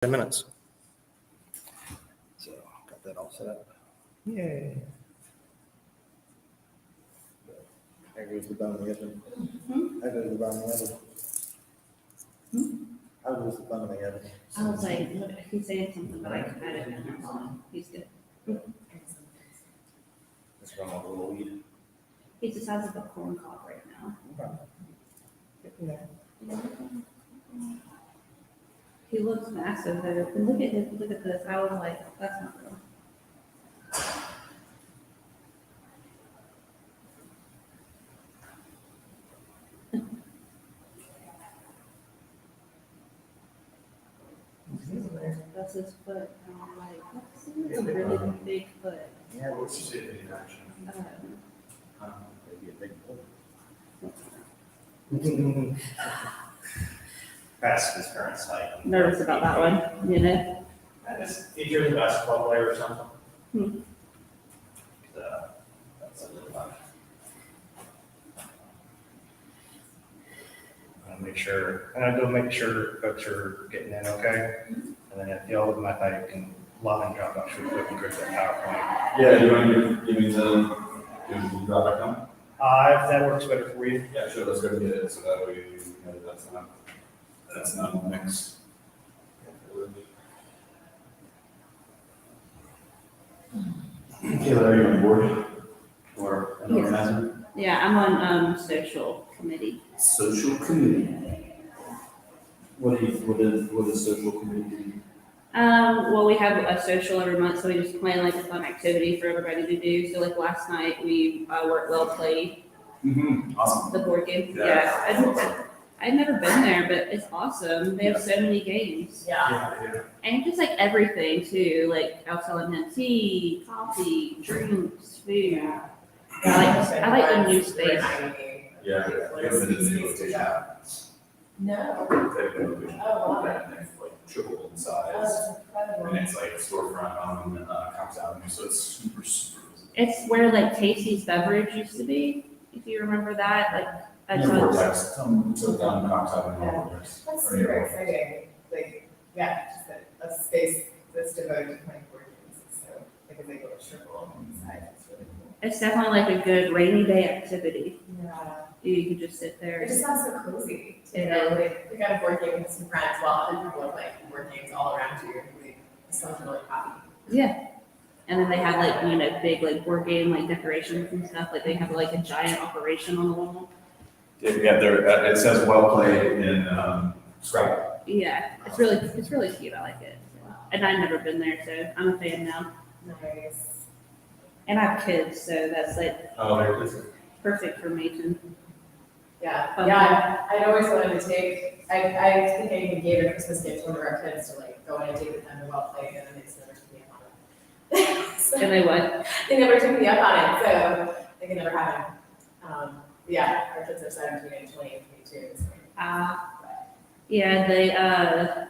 10 minutes. So got that all set up. Yay. There goes the bone of the oven. There goes the bone of the oven. How goes the bone of the oven? I was like, what, he's saying something, but I didn't know. He's good. Let's run off a little weed. He's the size of a corn cob right now. He looks massive though. But look at him, look at this. I was like, that's not real. That's his foot. And I'm like, that's a really big foot. Yeah, what's you say in action? Maybe a big boy. Past his current height. Nervous about that one, you know? He's a basketball player or something. Hmm. So, that's a little fun. I'll make sure, and I'll go make sure folks are getting in okay. And then if y'all would mind, I can log and drop off real quick and grab that PowerPoint. Yeah, you want to give me the drop back on? If that works better for you. Yeah, sure, let's go get it, so that way you know that's not a mix. Taylor, are you on board? Or an Yes. organizer? Yeah, I'm on social committee. Social committee. What is social committee do? Well, we have a social every month, so we just plan like a fun activity for everybody to do. So like last night, we worked well played Awesome. the board game. Yeah. I've never been there, but it's awesome. They have so many games. Yeah. And just like everything too, like I was telling him tea, coffee, drinks, food. I like the new space. Yeah, we haven't been to the location. No. They've been moving. Oh, wow. And they've like tripled in size. That's incredible. And it's like storefront on Cox Avenue, so it's super busy. It's where like Casey's Beverage used to be, if you remember that. Like Yeah, Vortex, so down Cox Avenue. Yeah. Vortex. That's Or super near exciting. Like, yeah, just a space that's devoted to playing board games. So, because they go to triple inside, it's really cool. it's definitely like a good rainy day activity. Yeah. You could just sit there. It just sounds so cozy. It You know, like, we got a board game with some friends while other people are playing board games all around you. It sounds really happy. Yeah. And then they have like, you know, big like board game like decorations and stuff. Like they have like a giant operation on the wall. Yeah, there, it says well played in Scrabble. Yeah. It's really cute. I like it. And I've never been there, so I'm a fan now. Nice. And I have kids, so that's like Oh, there it is. perfect for me to. Yeah, Fun. yeah, I'd always wanted to take, I think I even gave a Christmas gift to one of our kids to like go on a date with them and well played, and then they just never took me up on it. So, And they what? they never took me up on it, so they can never have it. Yeah, our kids are 17 and 20 and 22. So. Yeah,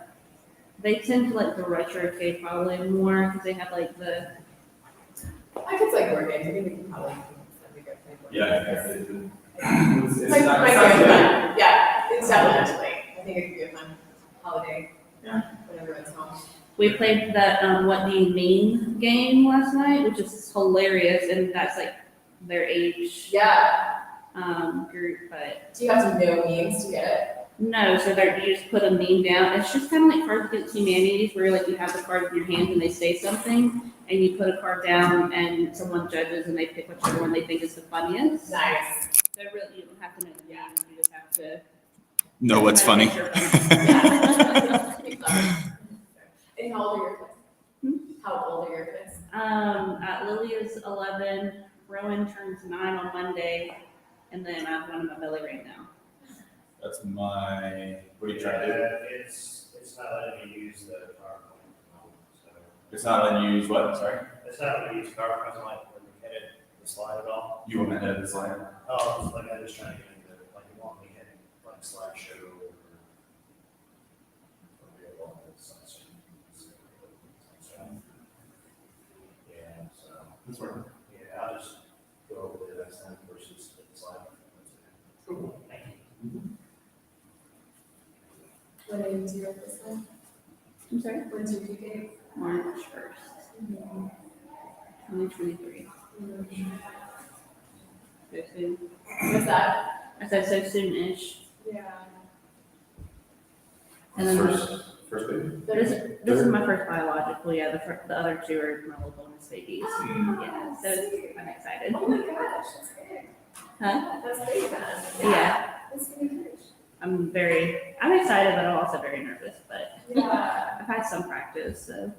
they tend to like the retro arcade probably more because they have like the. My kids like board games, I think we can probably that'd be good for board Yeah, games. it's My not, kids it's are not fun. Yeah, it's definitely, I think it could be a fun holiday. Yeah. When everyone's home. We played that What Do You Mean game last night, which is hilarious, and that's like their age Yeah, group, but do you have to know memes to get it? no, so you just put a meme down. It's just kind of like Cards Against Humanities, where like you have the card in your hand and they say something, and you put a card down and someone judges and they pick whichever one they think is the funniest. Nice. So really, you don't have to know the memes, you just have to. No, what's funny? Yeah. And how old are your kids? How old are your kids? Lily is 11, Rowan turns 9 on Monday, and then I have one in my belly right now. That's my, what are you trying to do? It's not letting me use the PowerPoint. So It's not letting you use what, sorry? it's not letting me use PowerPoint, I'm like, when we edit the slide at all. You want to edit the slide? Oh, it's like I'm just trying to get into, like, you want me to like slideshow or. Yeah, so, That's working. yeah, I'll just go over the next time versus the slide. Cool. Thank you. What names your first one? I'm sorry? When's your due date? March 1st, 2023. So soon. What's that? I said so soon-ish. Yeah. And then First baby? this is my first biological, yeah, the other two are my little bonus babies. Yeah, so I'm excited. Oh my gosh, that's big. Huh? That's big then. Yeah, That's gonna be huge. I'm excited, but I'm also very nervous, but Yeah. I've had some practice, so.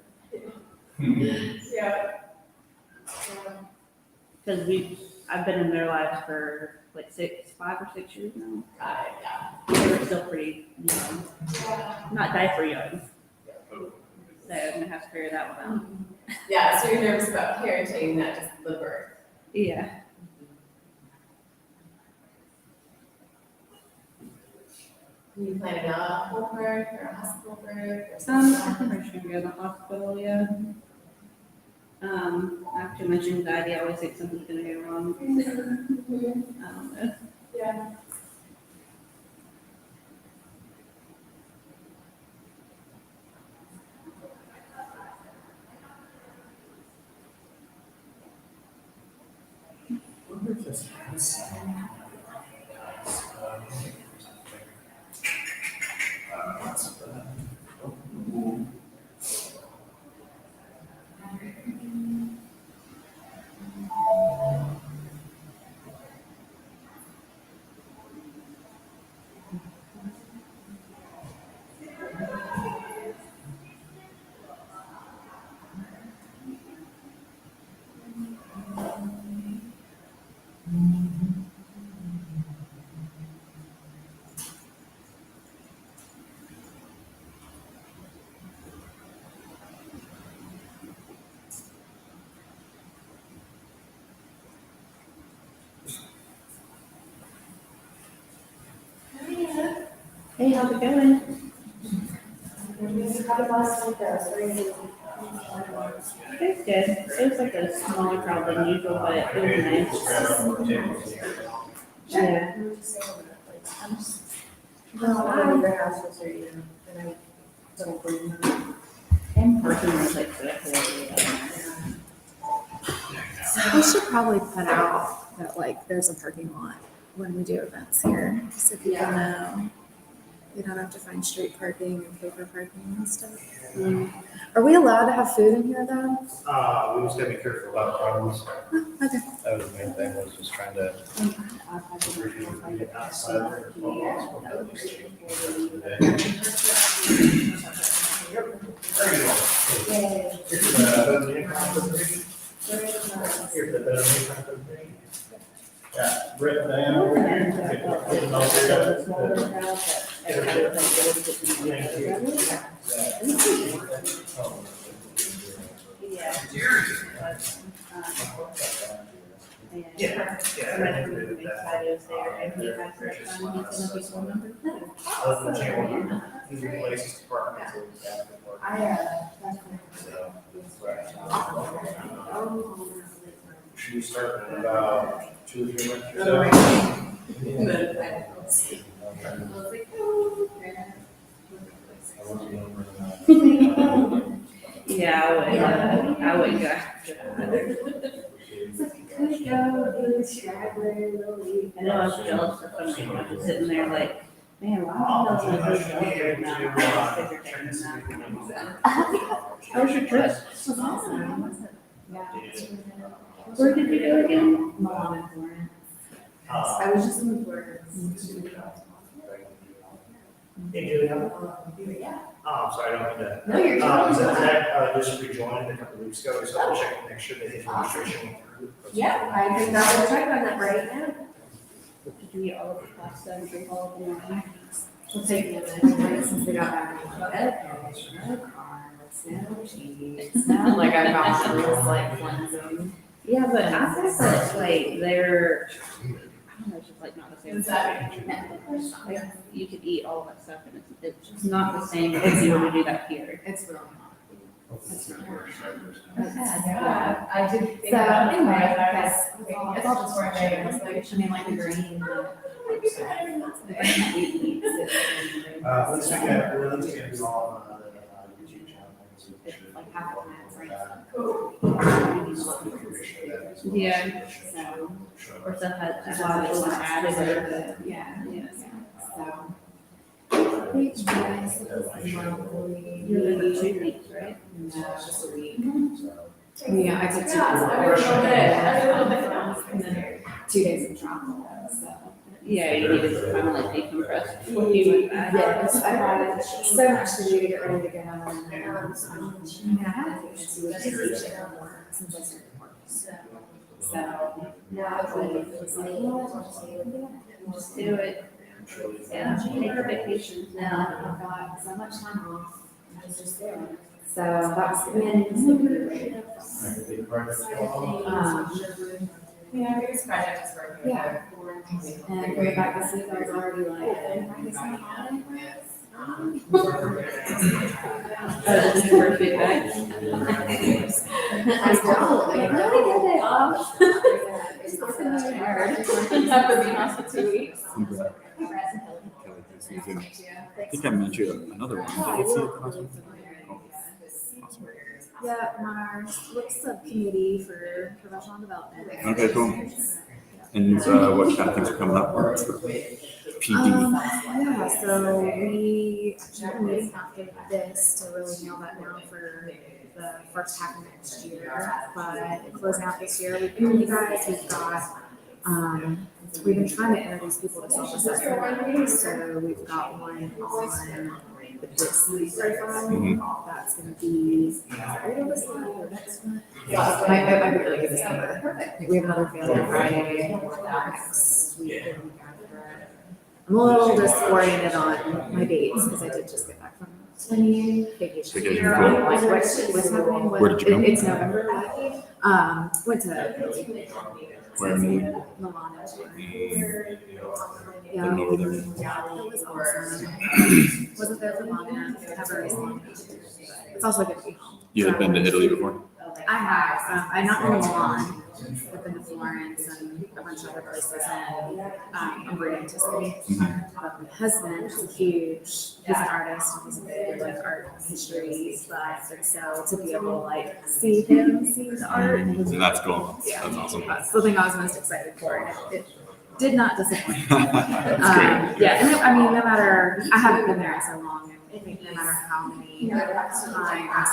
Yeah. Because I've been in their lives for like 5 or 6 years now. Got it, yeah. They were still pretty young, Yeah. not diaper young. So I'm gonna have to figure that one out. Yeah, so you're nervous about parenting, not just the birth. Yeah. Are you planning a home birth or a hospital birth or I something? think we're just gonna go to the hospital, yeah. I have too much anxiety, I always think something's gonna go wrong. I don't know. Yeah. Hey, how's it going? How did last week go? It's good. It was like a smaller crowd than usual, but it was nice. Yeah. No, I don't your house was there, and I don't bring them. And parking was like so horrible. We should probably put out that like there's a parking lot when we do events here, so people know. You don't have to find street parking and paper parking and stuff. Are we allowed to have food in here though? We just gotta be careful about problems. Okay. That was the main thing, was just trying to. Yeah, Brett, Diana, over here. Getting all Yeah. Other than Chandler, he's replaced his department. She started in about 2 or 3 months or so. Yeah, I would go after that. I know I was jealous for some reason. I was sitting there like, man, why am I so jealous right now? How was your trip? Where did you go again? Milan and Florence. I was just in Florence. Hey, Julia. Yeah. Oh, I'm sorry, I don't mean to. No, you're Zach, just rejoined a couple of weeks ago, so I'll check to make sure that his registration went through. Yeah, I think that we'll check on that right now. Did you eat all of the pasta and drink all of the wine? We'll take it a minute since we got back. No carbs, no cheese, no, like I found rules like cleansing. Yeah, but I think that like they're, I don't know, it's just like not the same. Is that- Like, you could eat all that stuff and it's just not the same if you were to do that here. It's really not. It's not. Yeah, I did think So about it, anyway, but I was that's, thinking, it's all just for for me, I was like, I mean, like the green. Let's check that, let's get it all on the YouTube channel. it's like half of it, right? Yeah, So, or stuff has a lot of those added or, yeah, yeah. so. Beach guys, lovely. You're there for 2 weeks, right? No, just a week. Yeah, I took 2 days. And then 2 days of travel, so. Yeah, you needed to kind of like decompress before you went back. Yes, I had so much to do to get ready to go. I mean, I had to do it since I started work. So now it was like, Just do it. Yeah, take a vacation now I've got so much time off. I was just there. So that was good. Yeah, biggest project is working with Yeah. And going back this week, I was already like, This is your first week back. I know, like, really good day off. It's working really hard. After being off for 2 weeks. I think I met you another one. Did you see it last week? Oh, awesome. Yeah, my looks subcommittee for professional development. Okay, cool. And what kind of things are coming up for PD? Yeah, so we actually have a meeting after this to really nail that down for the first half of next year. But closing out this year, we've been, you guys, we've been trying to introduce people to self-assessment. So we've got one on the DISC program. That's going to be, are you this one or next one? Yeah, might be really good this summer. We have another failure Friday next week. And the week after. I'm a little disoriented on my dates because I did just get back from vacation. Vacation, cool. Like what's happening? Where did you go? It's November. Went to Italy. Where in Italy? Milan. Didn't know there. Yeah, it was awesome. Wasn't there for long enough. Never is long enough. It's also good to be home. You had been to Italy before? I have. I'm not in Milan. I've been to Florence and a bunch of other places in Britain, Tuscany. But my husband is he's an artist and he's a big like art history buff, and so to be able to like see him see the art, That's cool. yeah, That's awesome. that's the thing I was most excited for. And it did not disappoint. That's great. Yeah, and I mean, no matter, I haven't been there in so long, and I think no matter how many times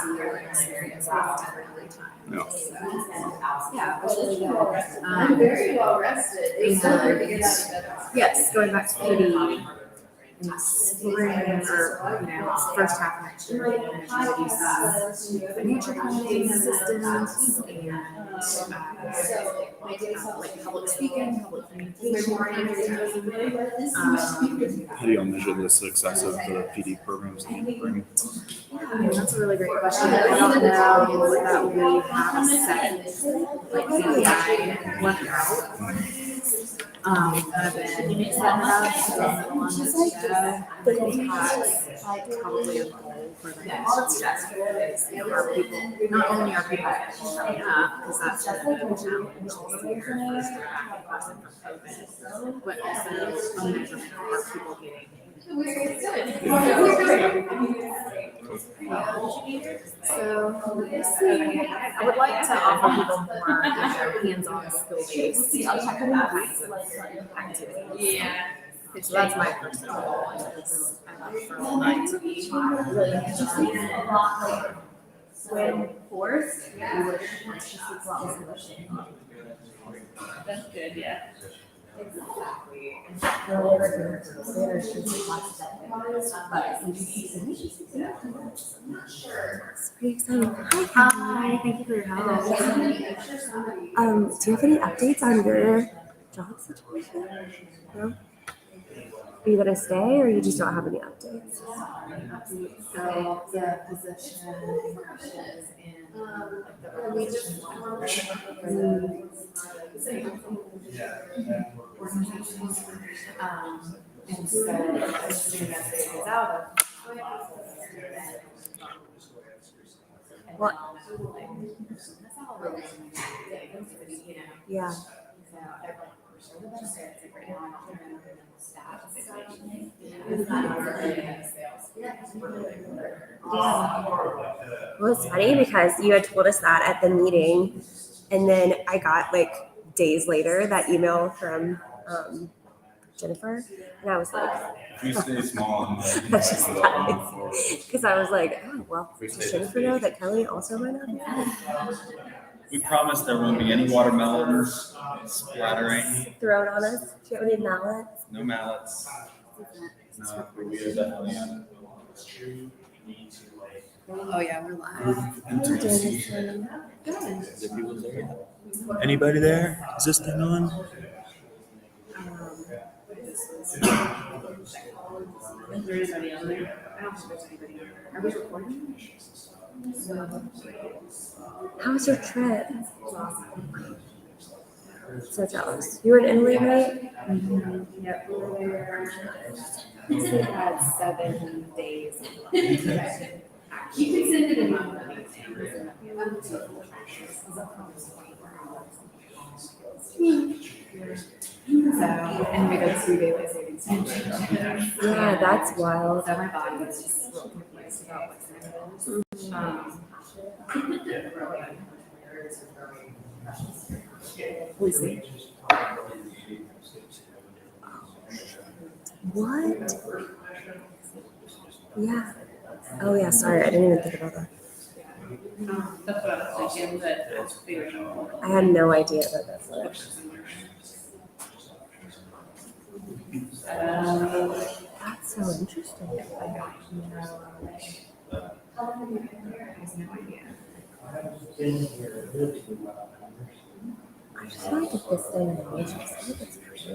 you experience it, it's never every time. No. So, yeah, it was really good. I'm very well rested. It's so hard to get out of bed. Yes, going back to PD in the spring or, first half of next year, we're going to do some financial planning assistance and like public speaking, public communication. How do y'all measure the success of the PD programs that you bring? That's a really great question. I don't know that we have a set like KPI left out. I've been setting it up so on this show. That's probably a goal for the next year. Is, our people, not only are people showing up, because that's a challenge this year, first year back in person from COVID, but also a measurement of our people getting. So we'll see. I would like to offer people more hands-on skill-based kinds of activities. Yeah. So that's my personal goal. I love for all night to be really hands-on. When forced, you would that's good, yeah. Exactly. It's pretty exciting. Hi, thank you for your help. Do you have any updates on your job situation? No? Are you gonna stay or you just don't have any updates? So the position is in the and so as soon as it is out of What? Yeah. So I like for the benefits like right now I don't remember the staff situation. It's not really a sales. Well, it's funny because you had told us that at the meeting, and then I got like days later that email from Jennifer, and I was like, If we stay small and. that's just nice. Because I was like, oh, well, does Jennifer know that Kelly also might not We promise there won't be any watermelons splattering, throw it on us? Do you have any mallets? no mallets. No, but we are definitely on. Oh, yeah, we're live. Intimacy. Is there people there? Anybody there? Is this thing on? Is there anybody on there? I don't think there's anybody. Are we recording? How was your trip? So jealous. You were in Italy, right? Yep, we were there. We had 7 days. You can send it in my. So, and we did 3 daylight savings time. Yeah, that's wild. So my body was just real confused about what's next. We'll see. What? Yeah. Oh yeah, sorry, I didn't even think about that. That's what I was thinking, but it's figured. I had no idea that that's what it was. That's so interesting. I just feel like at this day and age, I feel like it's pretty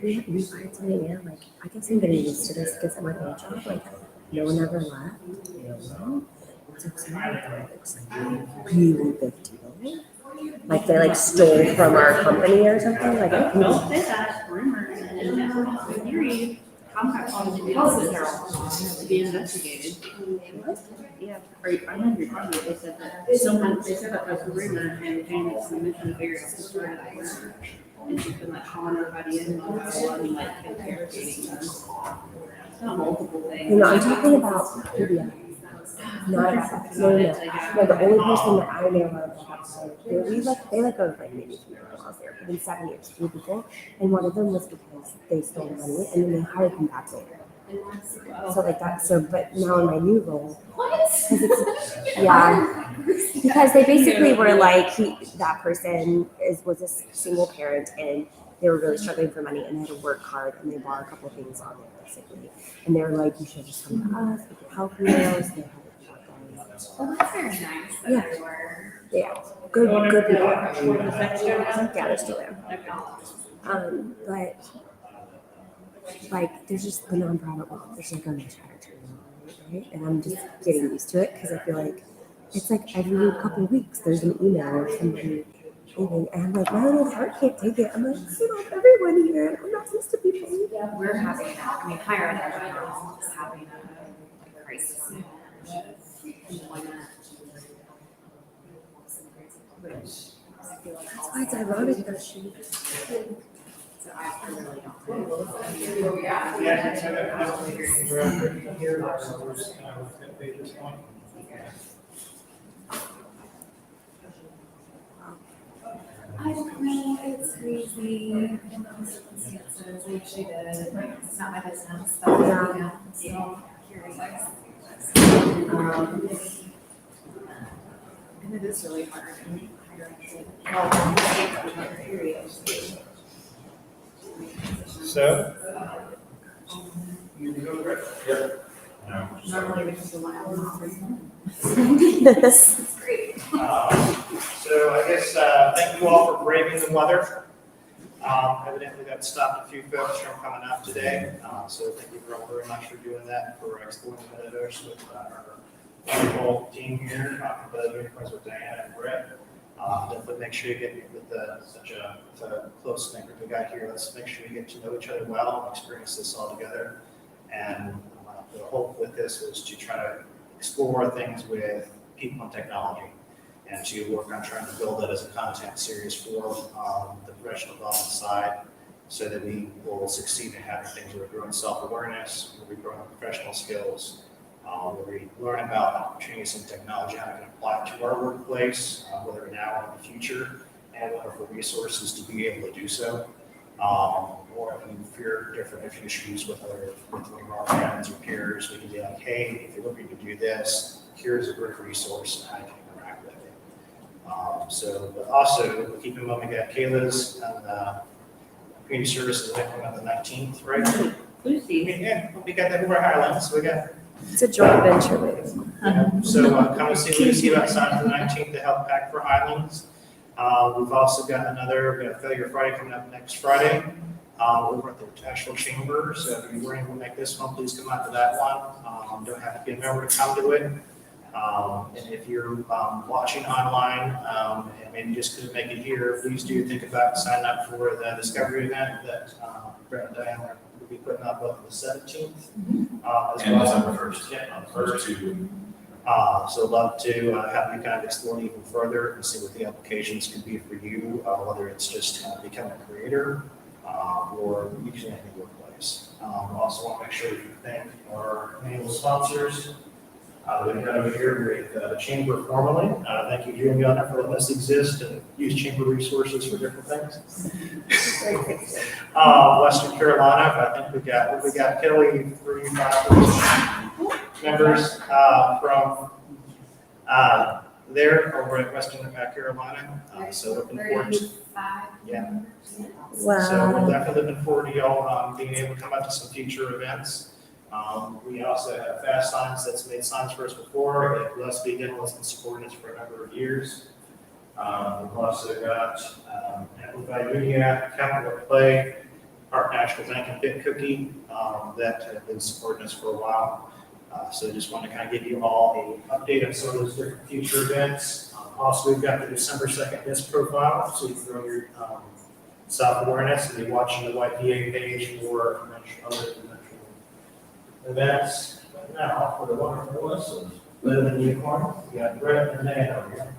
we have new clients coming in, like, I guess I'm getting used to this because at my old job, like, no one ever left. It's exciting. It's like a really big deal. Like they like stole from our company or something. Like, Don't say that, rumors, and that's in theory, compact laws to be investigated. Yeah, I remember your comment, they said that, they said that there's a rumor, and Janet mentioned various historians at work, and she's been like calling everybody in, and like interrogating them. It's not multiple things. you know, I'm talking about PBI. Not about, no. The only person that I know of, they let go of like maybe 3 people. I was there within 7 years, 3 people, and one of them was because they stole money, and then they hired them back later. So like that. So, but now in my new role, yeah, because they basically were like that person was a single parent, and they were really struggling for money, and they had to work hard, and they bought a couple things on it basically, and they were like, you should just come to us, we can help you. So they had to Well, that's very nice. That Yeah. they were. yeah, good people. Yeah, Yeah, they're still there. But like, there's just the nonprofit world. There's like a much higher turnover, right? And I'm just getting used to it because I feel like it's like every couple of weeks there's an email of somebody leaving, and I'm like, my little heart can't take it. I'm like, you know, everyone here. I'm not used to people. We're having, I mean, higher education is having a crisis in employment. Which I feel like That's why it's ironic that she. so I really don't. I don't know, it's crazy. In those circumstances, I wish I did. It's not my business, but yeah, I'm still curious. And it is really hard. So, Normally we just rely on offers. Yes. It's great. so I guess, thank you all for braving the weather. Evidently that stopped a few folks from coming out today. So thank you all very much for doing that, for exploring the Metaverse with our wonderful team here, the unicorns with Diana and Brett. Definitely make sure you get with such a close neighborhood we got here. Let's make sure we get to know each other well and experience this all together. And the hope with this was to try to explore things with people and technology, and to work on trying to build that as a content series for the professional development side, so that we will succeed in having things where we grow in self-awareness, where we grow in professional skills, where we learn about opportunities in technology, how we can apply it to our workplace, whether now or in the future, and wonderful resources to be able to do so. Or if you fear different issues with one of our friends or peers, we can be like, hey, if you're looking to do this, here's a great resource and how you can interact with it. But also, keep in mind, we got Kayla's community services event on the 19th, right? Lucy. Yeah, we got that over Highlands, so we got. It's a joint venture with. So come and see Lucy outside the 19th to help pack for Highlands. We've also got we got Failure Friday coming up next Friday. Over at the Asheville Chamber. So if you were able to make this one, please come out to that one. Don't have to be a member to come to it. And if you're watching online and maybe just couldn't make it here, please do think about signing up for the Discovery event that Brett and Diane will be putting up on the 17th. As And well. December 1st. Yeah, on the First 1st. two. So love to have you kind of explore it even further and see what the applications could be for you, whether it's just becoming a creator or using it in your workplace. Also want to make sure we thank our annual sponsors. We've got over here with the Chamber formally. Thank you, Juliana, for letting us exist and use Chamber resources for different things. Western Carolina, I think we got Kelly, 3, 5 members from there over at Western Carolina. So looking forward to. Yeah. Wow. So we're definitely looking forward to y'all being able to come out to some future events. We also have Fast Signs that's made signs for us before. Let's Be Dental has been supporting us for a number of years. We've also got Amplified Media, Capital Play, Park National Bank and Fit Cookie that have been supporting us for a while. So just want to kind of give you all an update on some of those different future events. Also, we've got the December 2nd disc profile, so you can throw your self-awareness and be watching the YPA page for other conventional events. But now, for the wonderful listeners, Live in the Unicorn, we got Brett and Dan over here.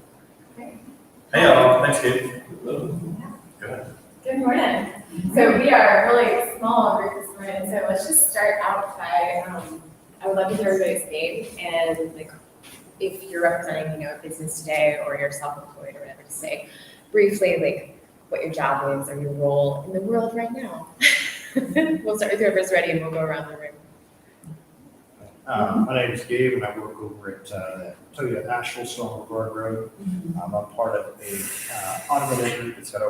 Hey, y'all. Thanks, Kate. Good. Good morning. So we are really small group this morning, so let's just start out by, I would love to hear everybody's name and like if you're representing, a business today or you're self-employed or whatever to say briefly, like what your job is or your role in the world right now. We'll start with whoever's ready and we'll go around the room. My name is Gabe and I work over at Asheville Stone Guard Road. I'm part of a automotive group that's got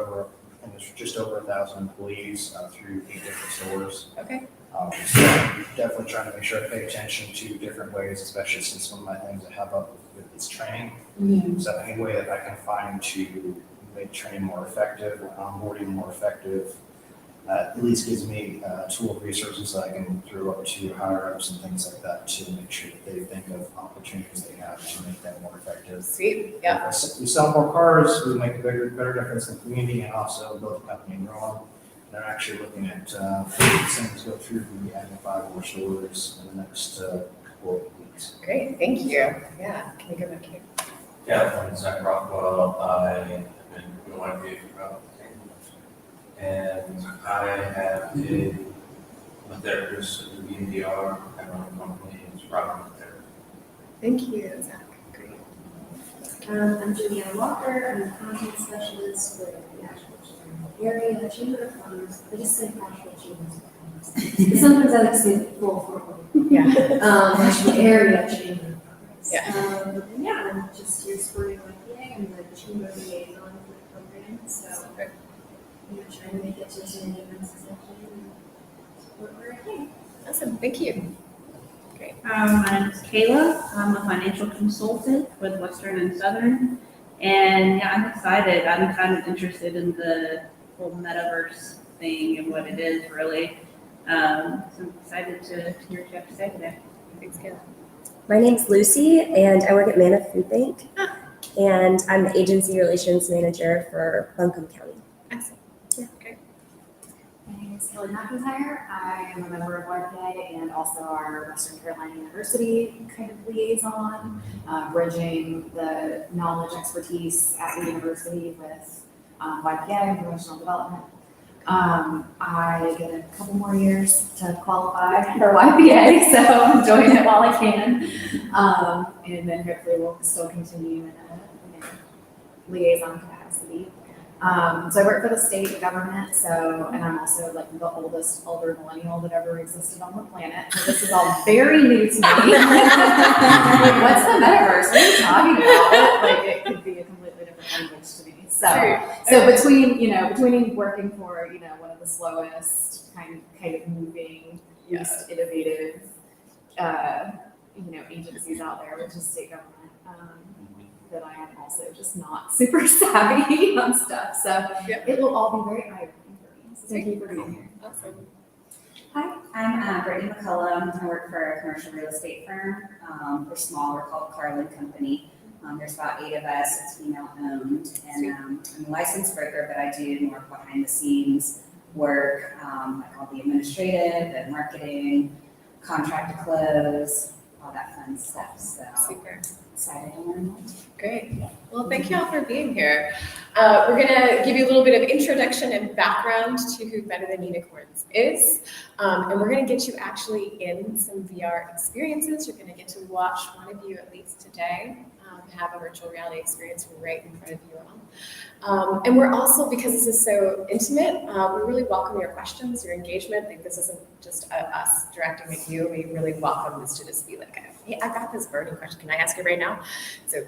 just over 1,000 employees through 8 different stores. Okay. So definitely trying to make sure I pay attention to different ways, especially since one of my things I have up with is training. So any way that I can find to make training more effective, onboarding more effective, at least gives me a tool of resources that I can throw up to higher ups and things like that to make sure that they think of opportunities they have to make that more effective. Sweet. Yeah. If we sell more cars, we make a better difference in the community and also build the company and grow on. They're actually looking at things go through the adding 5 more stores in the next couple of weeks. Great. Thank you. Yeah. Can we go back here? Yeah, my name is Zach Rockwell. I have been doing YPA for about 10 years. And I have been a therapist at the BNDR. I run a company, it's Rock Therapy. Thank you, Zach. Great. I'm Juliana Walker. I'm a content specialist with the Asheville area Chamber of Commerce. I just say Asheville Chamber of Commerce. Because sometimes I like to say the full form. Yeah. Asheville area Chamber of Commerce. Yeah. And yeah, I'm just here supporting YPA. I'm the Chamber liaison for the program. So, trying to make it to as many events as I can and support where I can. Awesome. Thank you. Great. My name is Kayla. I'm a financial consultant with Western and Southern. And yeah, I'm excited. I'm kind of interested in the whole Metaverse thing and what it is really. So I'm excited to hear what you have to say today. Thanks, Kayla. My name's Lucy, and I work at Mana Food Bank, and I'm the agency relations manager for Buncombe County. Excellent. Yeah. Great. My name is Kelly McIntyre. I am a member of YPA and also our Western Carolina University kind of liaison, bridging the knowledge expertise at the university with YPA and professional development. I get a couple more years to qualify for YPA, so I'm enjoying it while I can. And then hopefully we'll still continue in a liaison capacity. So I work for the state government, and I'm also like the oldest older millennial that ever existed on the planet. So this is all very new to me. What's the metaverse? What are you talking about? Like it could be a completely different language to me. So between working for one of the slowest kind of moving, least innovative agencies out there, which is state government. That I am also just not super savvy on stuff. So it will all be very eye-opening for me. So thank you for being here. Awesome. Hi, I'm Brittany McCullough. I work for a commercial real estate firm. We're small, we're called Carlin Company. There's about 8 of us, it's female owned. And I'm a licensed broker, but I do more behind the scenes work, like all the administrative and marketing, contract to close, all that fun stuff. So Super. Excited to learn more. Great. Well, thank you all for being here. We're going to give you a little bit of introduction and background to who Better Than Unicorns is. And we're going to get you actually in some VR experiences. You're going to get to watch one of you at least today have a virtual reality experience right in front of you all. And we're also, because this is so intimate, we really welcome your questions, your engagement. Like this isn't just us directing at you. We really welcome this to just be like, hey, I got this burning question. Can I ask it right now? So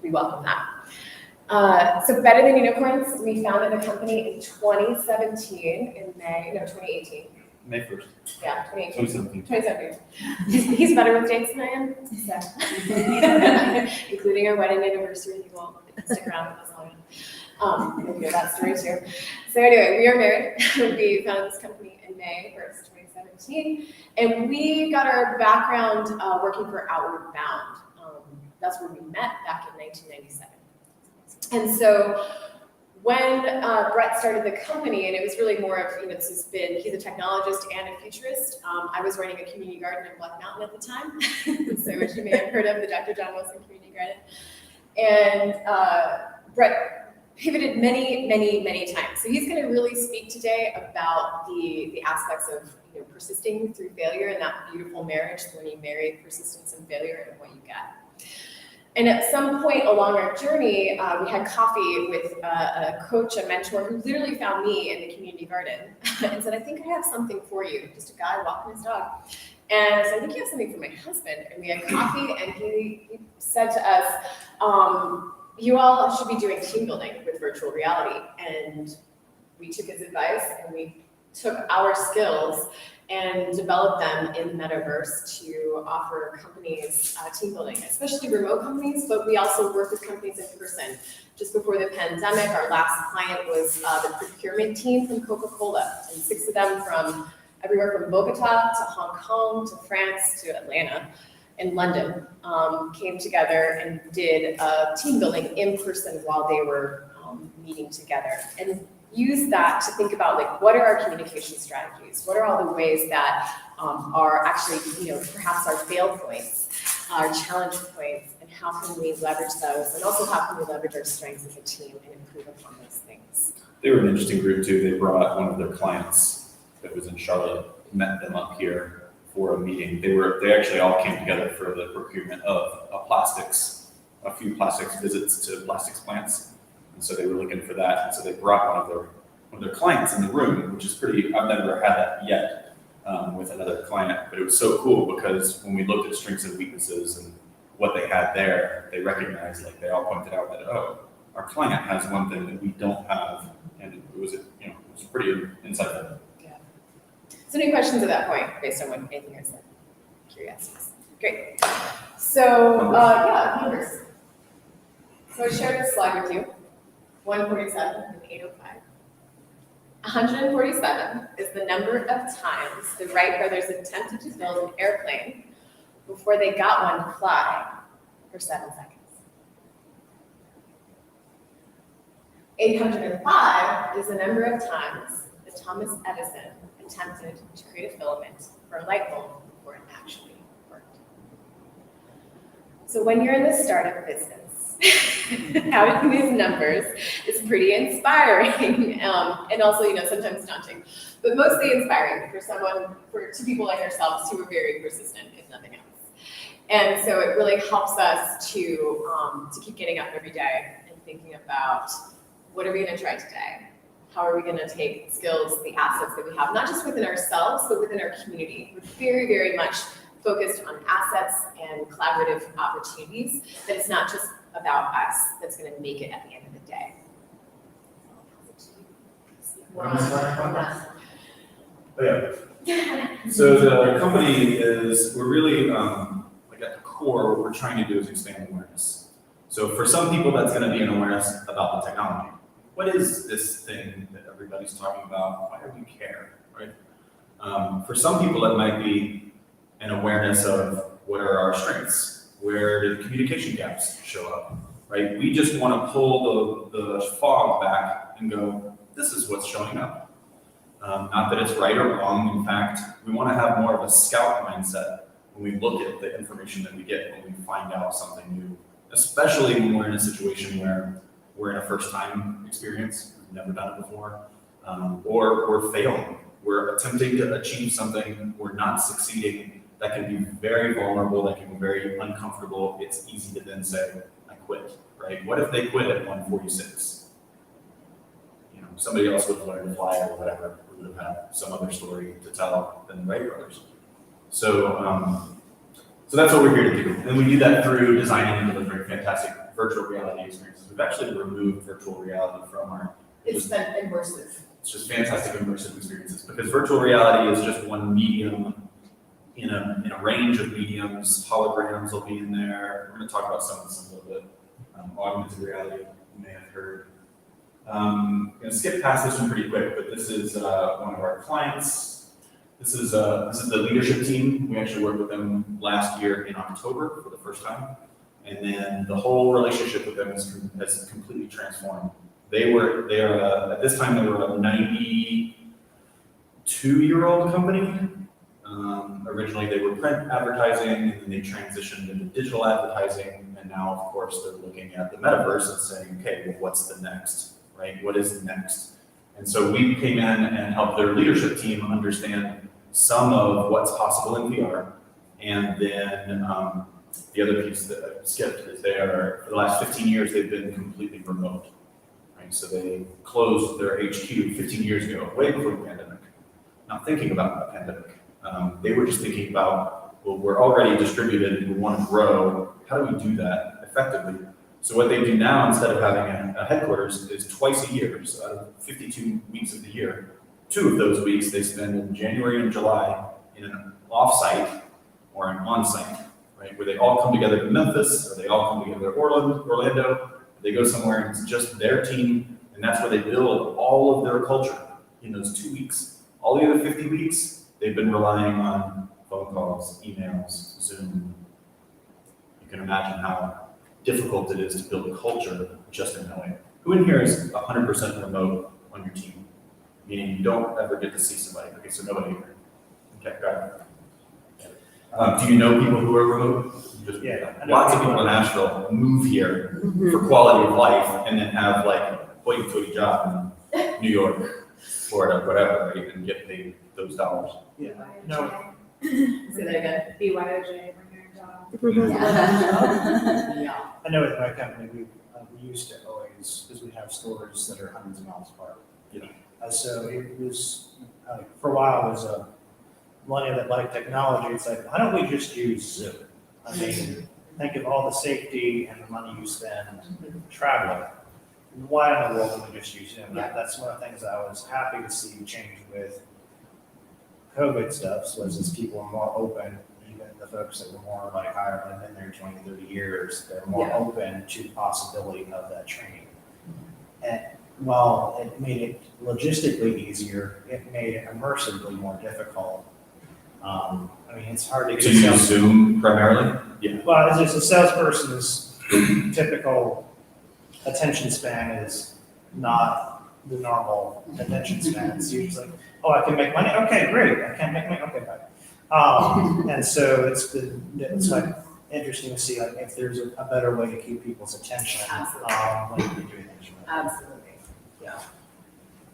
we welcome that. So Better Than Unicorns, we founded the company in 2017 in May, no, 2018. May 1st. Yeah, 2018. 2017. 2017. He's better with dates than I am, so. Including our wedding anniversary. He won't stick around with us long. We'll hear that story too. So anyway, we are married. We founded this company in May 1st, 2017. And we got our background working for Outward Bound. That's where we met back in 1997. And so when Brett started the company, and it was really more of, he's a technologist and a futurist. I was running a community garden in Black Mountain at the time. So which you may have heard of, the Dr. John Wilson Community Garden. And Brett pivoted many times. So he's going to really speak today about the aspects of persisting through failure and that beautiful marriage when you marry persistence and failure and what you get. And at some point along our journey, we had coffee with a coach, a mentor, who literally found me in the community garden and said, I think I have something for you. Just a guy walking his dog. And I said, I think you have something for my husband. And we had coffee, and he said to us, you all should be doing team building with virtual reality. And we took his advice, and we took our skills and develop them in the Metaverse to offer companies team building, especially remote companies, but we also work with companies in person. Just before the pandemic, our last client was the procurement team from Coca-Cola, and 6 of them from everywhere from Bogota to Hong Kong to France to Atlanta and London came together and did team building in person while they were meeting together. And use that to think about, like, what are our communication strategies? What are all the ways that are actually, perhaps our fail points, our challenge points, and how can we leverage those? And also, how can we leverage our strengths as a team and improve upon those things? They were an interesting group too. They brought one of their clients that was in Charlotte, met them up here for a meeting. They actually all came together for the procurement of a few plastics visits to plastics plants. And so they were looking for that. And so they brought one of their clients in the room, which is pretty, I've never had that yet with another client, but it was so cool because when we looked at strengths and weaknesses and what they had there, they recognized, like they all pointed out that, our client has one thing that we don't have. And it was pretty insightful. Yeah. So any questions at that point based on what anything I said? Curiosities. Great. So, numbers. So I shared this slide with you. 147 and 805. 147 is the number of times the Wright brothers attempted to build an airplane before they got one to fly for 7 seconds. 805 is the number of times that Thomas Edison attempted to create a filament for a light bulb before it actually worked. So when you're in the startup business, having these numbers is pretty inspiring, and also, sometimes daunting, but mostly inspiring for two people like ourselves who are very persistent, if nothing else. And so it really helps us to keep getting up every day and thinking about what are we going to try today? How are we going to take the skills, the assets that we have, not just within ourselves, but within our community. We're very, very much focused on assets and collaborative opportunities, that it's not just about us that's going to make it at the end of the day. Oh, yeah. So the company we're really, like at the core, what we're trying to do is expand awareness. So for some people, that's going to be an awareness about the technology. What is this thing that everybody's talking about? Why do we care, right? For some people, it might be an awareness of what are our strengths? Where do the communication gaps show up, right? We just want to pull the fog back and go, this is what's showing up. Not that it's right or wrong. In fact, we want to have more of a scout mindset when we look at the information that we get when we find out something new, especially when we're in a situation where we're in a first-time experience, we've never done it before, or we're failing. We're attempting to achieve something, we're not succeeding. That can be very vulnerable, that can be very uncomfortable. It's easy to then say, I quit, right? What if they quit at 146? Somebody else would have learned to fly or whatever. We would have had some other story to tell than the Wright brothers. So that's what we're here to do. And we do that through designing and delivering fantastic virtual reality experiences. We've actually removed virtual reality from our... It's been immersive. It's just fantastic immersive experiences, because virtual reality is just one medium in a range of mediums. Holograms will be in there. We're going to talk about some of this a little bit. Augmented reality, you may have heard. I'm going to skip past this one pretty quick, but this is one of our clients. This is the leadership team. We actually worked with them last year in October for the first time. And then the whole relationship with them has completely transformed. At this time, they were a 92-year-old company. Originally, they were print advertising, and then they transitioned into digital advertising. And now, of course, they're looking at the metaverse and saying, okay, well, what's the next, right? What is next? And so we came in and helped their leadership team understand some of what's possible in VR. And then the other piece that I skipped is for the last 15 years, they've been completely remote. Right? So they closed their HQ 15 years ago, way before the pandemic, not thinking about the pandemic. They were just thinking about, well, we're already distributed and we want to grow. How do we do that effectively? So what they do now, instead of having a headquarters, is twice a year, so out of 52 weeks of the year, 2 of those weeks they spend in January and July in an off-site or an on-site, right? Where they all come together in Memphis, or they all come together in Orlando. They go somewhere and it's just their team, and that's where they build all of their culture in those 2 weeks. All the other 50 weeks, they've been relying on phone calls, emails, Zoom. You can imagine how difficult it is to build a culture just in that way. Who in here is 100% remote on your team? Meaning you don't ever get to see somebody. Okay, so nobody here. Okay, got it. Do you know people who are remote? Lots of people in Asheville move here for quality of life and then have like a hoity-toity job in New York, Florida, whatever, right, and get paid those dollars. Yeah. No. Say that again. BYOJ, bring your job. I know with my company, we used to always, because we have stores that are hundreds of miles apart. So it was, for a while, it was a millennial that liked technology. It's like, why don't we just use Zoom? I mean, think of all the safety and the money you spend traveling. Why in the world would we just use Zoom? That's one of the things I was happy to see change with COVID stuff, was as people are more open, even the folks that were more like Ireland in there 20, 30 years, they're more open to the possibility of that training. And while it made it logistically easier, it made it immersively more difficult. I mean, it's hard to get To use Zoom primarily? Yeah. Well, it's just a salesperson's typical attention span is not the normal attention span. It's usually, oh, I can make money? Okay, great. I can't make money? Okay, bye. And so it's like interesting to see like, if there's a better way to keep people's attention Absolutely. when you're doing things. Absolutely.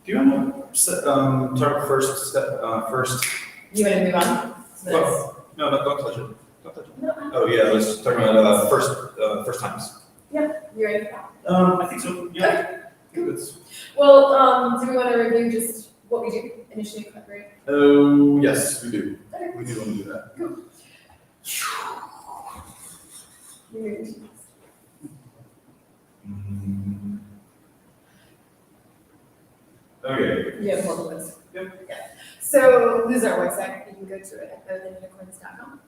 Do you want to start first step, first? You want to move on? to the next? Well, no, don't touch it. Don't touch it. No, Oh, yeah, I was talking about first times. you ready? I think so, yeah. It's- Well, do we want to review just what we do initially, right? Oh, yes, we do. Okay. We do want to do that. You're ready. Mm. Okay. You have more ones. Yep. Yeah. So this is our website. You can go to it at better-than-unicorns.com.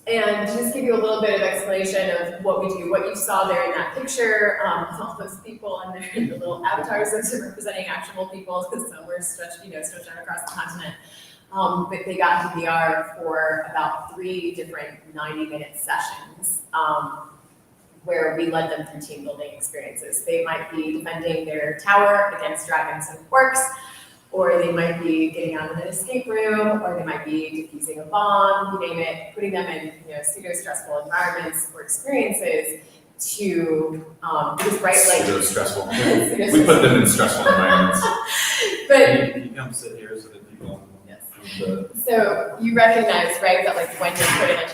And to just give you a little bit of explanation of what we do, what you saw there in that picture, all those people on there, the little avatars that are representing actual people, because some were stretched out across the continent. But they got into VR for about 3 different 90-minute sessions. Where we led them through team building experiences. They might be defending their tower against dragons and orcs, or they might be getting out of an escape room, or they might be defusing a bomb, you name it, putting them in pseudo-stressful environments or experiences to just like Stressful. We put them in stressful environments. But You come sit here so that people. yes. The, So you recognize, right, that like when you're put in a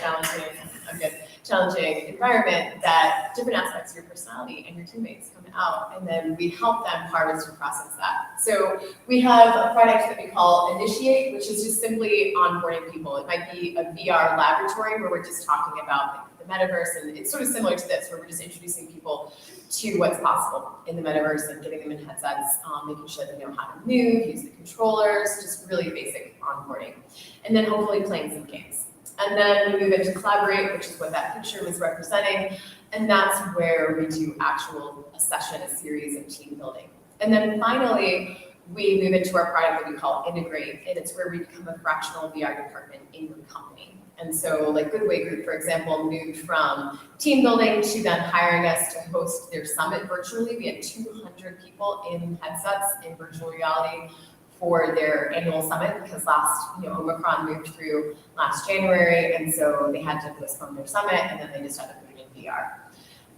challenging environment, that different aspects of your personality and your teammates come out, and then we help them harvest and process that. So we have a product that we call Initiate, which is just simply onboarding people. It might be a VR laboratory where we're just talking about the metaverse, and it's sort of similar to this, where we're just introducing people to what's possible in the metaverse and getting them in headsets, making sure they know how to move, use the controllers, just really basic onboarding. And then hopefully playing some games. And then we move into Collaborate, which is what that picture was representing. And that's where we do a session, a series of team building. And then finally, we move into our product that we call Integrate, and it's where we become a fractional VR department in your company. And so like Goodway Group, for example, moved from team building to then hiring us to host their summit virtually. We had 200 people in headsets in virtual reality for their annual summit, because Omicron moved through last January, and so they had to postpone their summit, and then they just had to put it in VR.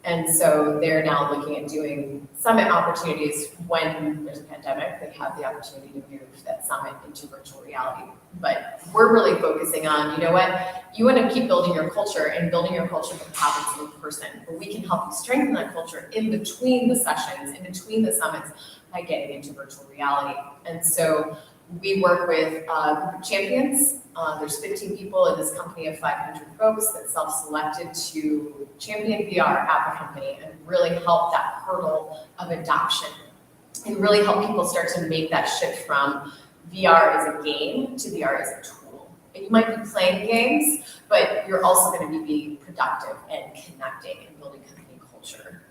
And so they're now looking at doing summit opportunities when there's a pandemic. They have the opportunity to move that summit into virtual reality. But we're really focusing on, you know what, you want to keep building your culture, and building your culture happens in person. But we can help you strengthen that culture in between the sessions, in between the summits, by getting into virtual reality. And so we work with a group of champions. There's 15 people in this company of 500 folks that self-selected to champion VR at the company and really help that hurdle of adoption and really help people start to make that shift from VR as a game to VR as a tool. And you might be playing games, but you're also going to be productive and connecting and building company culture.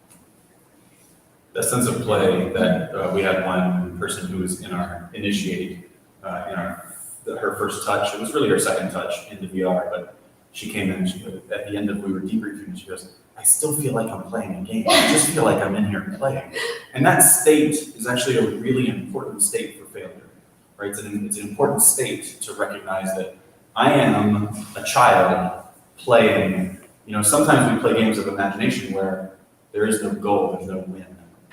that sense of play that we had one person who was in our Initiate, her first touch, it was really her second touch in the VR, but she came in, at the end of, we were debriefing, and she goes, I still feel like I'm playing a game. I just feel like I'm in here playing. And that state is actually a really important state for failure, right? It's an important state to recognize that I am a child playing. Sometimes we play games of imagination where there is no goal, there's no win.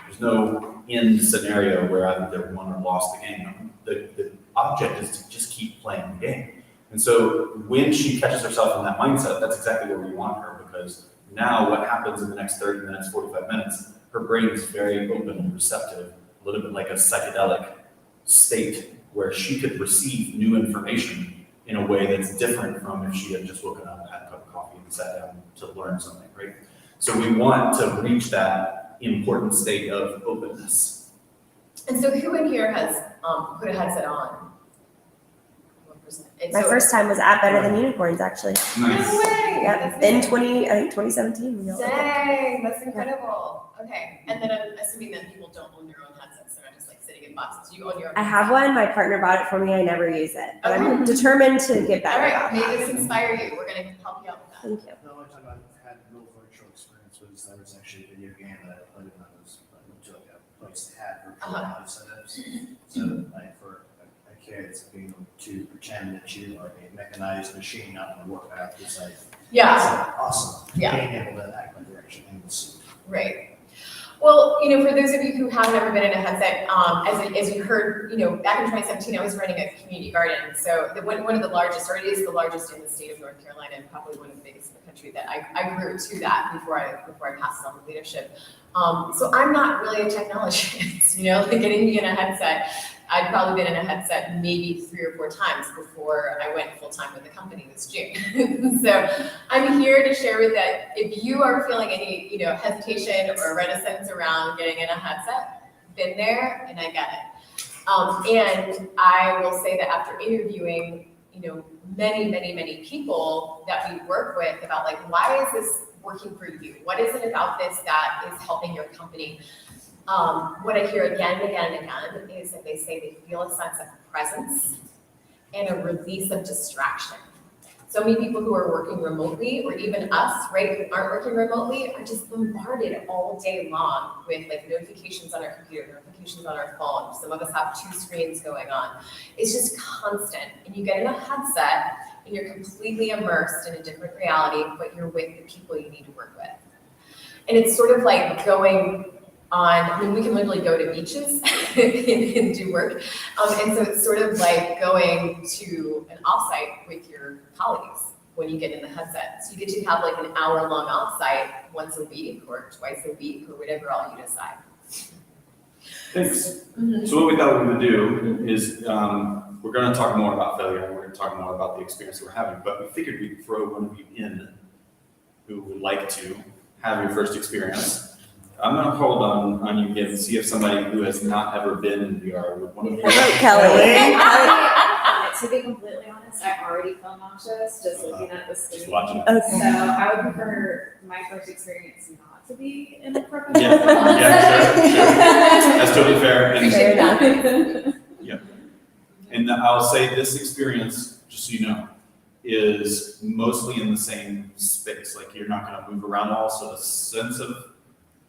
There's no end scenario where either won or lost the game. The object is to just keep playing the game. And so when she catches herself in that mindset, that's exactly where we want her, because now what happens in the next 30 minutes, 45 minutes, her brain is very open and receptive, a little bit like a psychedelic state where she could receive new information in a way that's different from if she had just woken up, had a cup of coffee, and sat down to learn something, right? So we want to reach that important state of openness. And so who in here has put a headset on? My first time was at Better Than Unicorns, actually. Nice. No way! Yep, in 2017. Dang, that's incredible. Okay, and then I'm assuming that people don't own their own headsets, they're not just like sitting in boxes. You own your own. I have one. My partner bought it for me. I never use it, but I'm determined to get All better right, about may that. this inspire you. We're gonna help you out with that. Thank you. The only time I've had real virtual experience was there was actually a video game that I played when I went to like a place that had virtual reality setups. So like for a kid kids being able to pretend that you are a mechanized machine out on the warpath is like, Yeah, awesome. Yeah. Being able to act like direction and we'll see. right. Well, for those of you who have never been in a headset, as you heard, back in 2017, I was running a community garden. So one of the largest, or it is the largest in the state of North Carolina, and probably one of the biggest in the country. That I grew to that before I passed on the leadership. So I'm not really a technologist, like getting me in a headset. I'd probably been in a headset maybe 3 or 4 times before I went full time with the company this June. So I'm here to share with that if you are feeling any, hesitation or reticence around getting in a headset, been there and I get it. And I will say that after interviewing, many people that we work with about like, why is this working for you? What is it about this that is helping your company? What I hear again and again and again is that they say they feel a sense of presence and a release of distraction. So many people who are working remotely, or even us, right, who aren't working remotely, are just bombarded all day long with like notifications on our computer, notifications on our phone. Some of us have 2 screens going on. It's just constant. And you get in a headset and you're completely immersed in a different reality, but you're with the people you need to work with. And it's sort of like going on, we can literally go to beaches and do work. And so it's sort of like going to an offsite with your colleagues when you get in the headset. So you get to have like an hour-long offsite once a week or twice a week or whatever all you decide. Thanks. So what we thought we would do is, we're going to talk more about failure, and we're going to talk more about the experience we're having, but we figured we'd throw one of you in who would like to have your first experience. I'm going to hold on you again and see if somebody who has not ever been in VR would want to. Kelly. To be completely honest, I already feel nauseous just looking at the screen. Just watching. Okay. So I would prefer my first experience not to be in a professional Yeah, sure. That's totally fair. And, Fair enough. and I'll say this experience, just so you know, is mostly in the same space. Like you're not going to move around all, so the sense of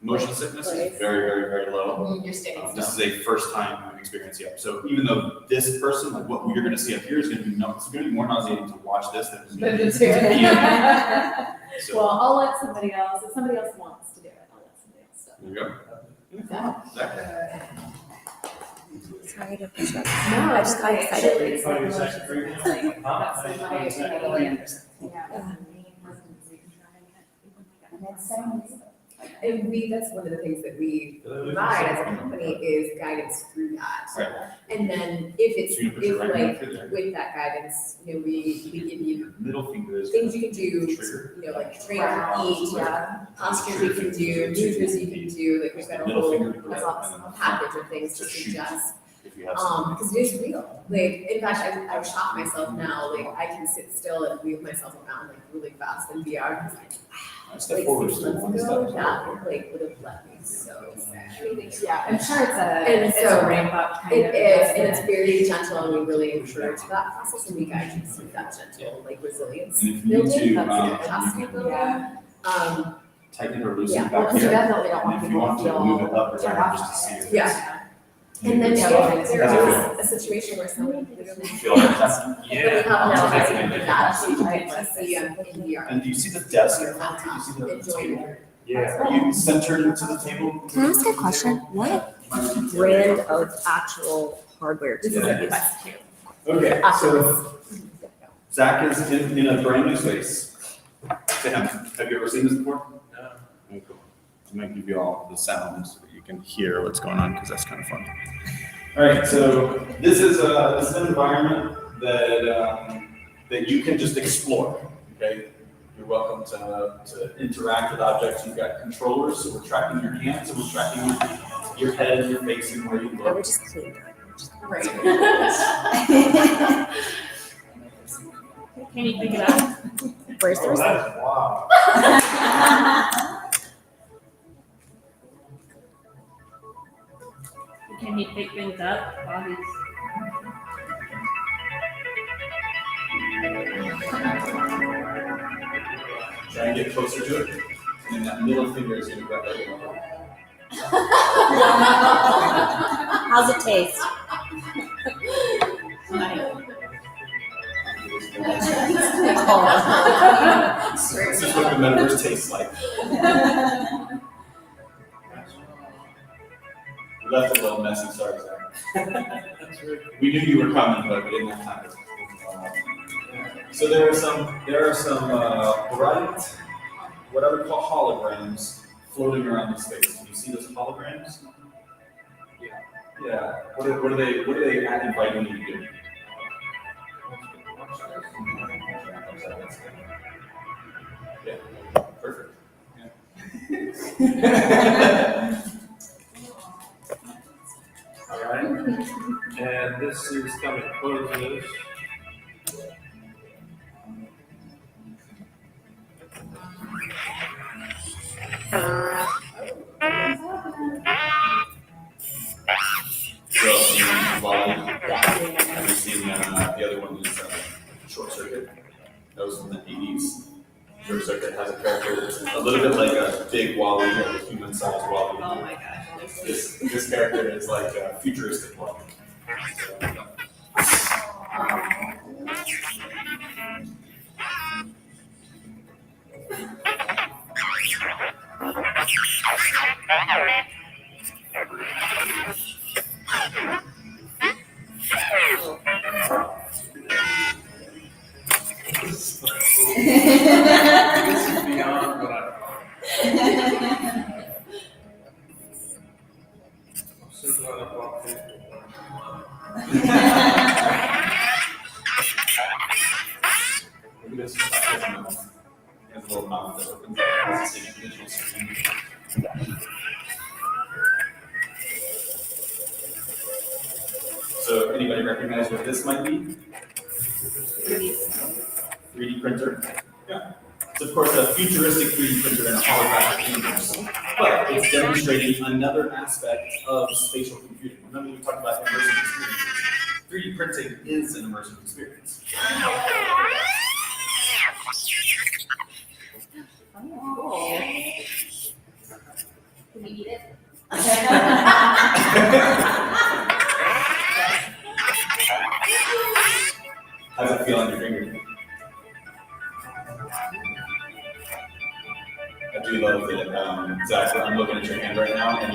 motion sickness is very, very, very low. You're standing still. This is a first time experience yet. So even though this person, like what you're going to see up here is going to be it's going to be more nauseating to watch this than it's going to be. So Well, I'll let somebody else, if somebody else wants to do it, I'll let somebody else do it. there you go. Zach. Sorry to push up. No, I just got excited. It's like emotions. It's like, that's like my, I totally understand. Yeah. And that's one of the things that we provide as a company is guidance through that. Right. And then if So you put your right hand like through there. with that guidance, we give you Middle finger is things you can do, trigger. like train your feet, postures you can do, movements you can do, like we've got a Middle whole finger to the right, and then a package of things to to shoot. suggest. If you have some. Because it is real. Like, in fact, I've shot myself now. Like, I can sit still and move myself around like really fast in VR. It's like, Step like forward, 6 step months one, ago, step that forward. like would have left me so sad. Yeah, I'm sure And it's so a ramp up kind It of. is, and it's very gentle, and we really encourage that process, and we guide you through that gentle, like resilience And if you need building, to, that's capacity you can building. Yeah. tighten it or loosen Yeah, it back Because you here. definitely don't want And if you people want to to feel. move it up or down just to see your face. Yeah. And then Yeah. if there is a situation where someone literally Feel like that? that we have now, I think that you can see in VR. And do you see the desk in front of you? Do you see the Enjoying table? it. Yeah. Are you centered into the table? Can I ask a question? What brand of actual hardware do you use? Okay, so Zach is in a brand new space. Sam, have you ever seen this before? No. Oh, cool. I'm gonna give you all the sounds so that you can hear what's going on because that's kind of fun. All right, so this is an environment that you can just explore. Okay, you're welcome to interact with objects. You've got controllers, so we're tracking your hands, so we're tracking your head and your face and where you We're look. just clean. Right. Can you pick it up? Where's the receipt? Wow. Can he pick things up while he's? Try and get closer to it, and then that middle finger is going to grab that one. How's it taste? This is what the metaverse tastes like. We left a little messy, sorry, Zach. We knew you were coming, but we didn't have time. So there are some bright, what I would call holograms floating around the space. Can you see those holograms? Yeah. What are they inviting you to do? Yeah. Perfect. Yeah. All right, and this is coming closes. So, have you seen the other one is Short Circuit? That was from the 80s. Short Circuit has a character that's a little bit like a big Wally, like a human-sized Wally. Oh my gosh. This character is like a futuristic Wally. This is beyond what I thought. I'm so glad I walked in. Maybe this is has a little mouth that opens up as a digital screen. So anybody recognize what this might be? 3D printer. Yeah. It's of course a futuristic 3D printer in a holographic universe, but it's demonstrating another aspect of spatial computing. Remember we talked about immersive experiences. 3D printing is an immersive experience. Oh. Can you eat it? How's it feel on your finger? I do love that, Zach, I'm looking at your hand right now and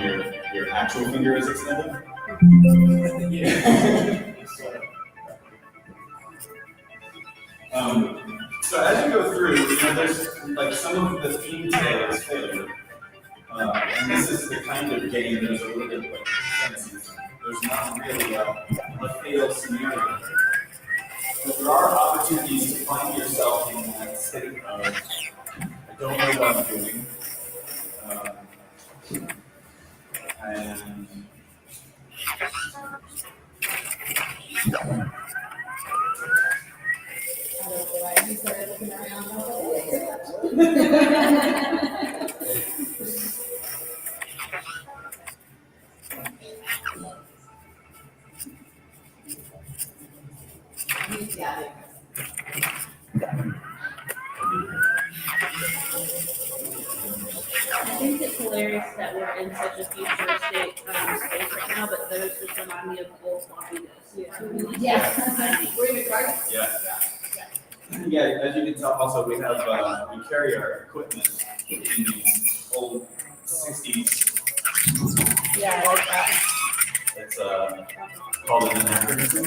your actual finger is extended. Yeah. So as you go through, there's like some of the theme today is failure. And this is the kind of game there's a little bit of like fantasy. There's not really a fail scenario. But there are opportunities to find yourself in that state of, I don't know what I'm doing. And I don't know why he started looking around. Yeah. I think it's hilarious that we're in such a futuristic space right now, but those just remind me of old floppy disks. Yeah. We're in the car. yeah. Yeah, as you can tell, also we have we carry our equipment in these old 60s. Yeah, I like that. It's called an anachronism.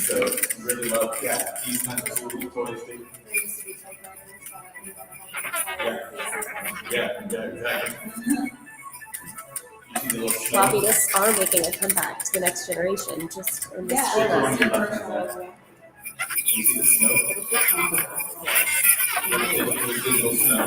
So really love these kinds of cool toys. Yeah, exactly. You see the little Floppy disks are making a comeback to the next generation, just in this Yeah. era. You see the snow? The digital snow.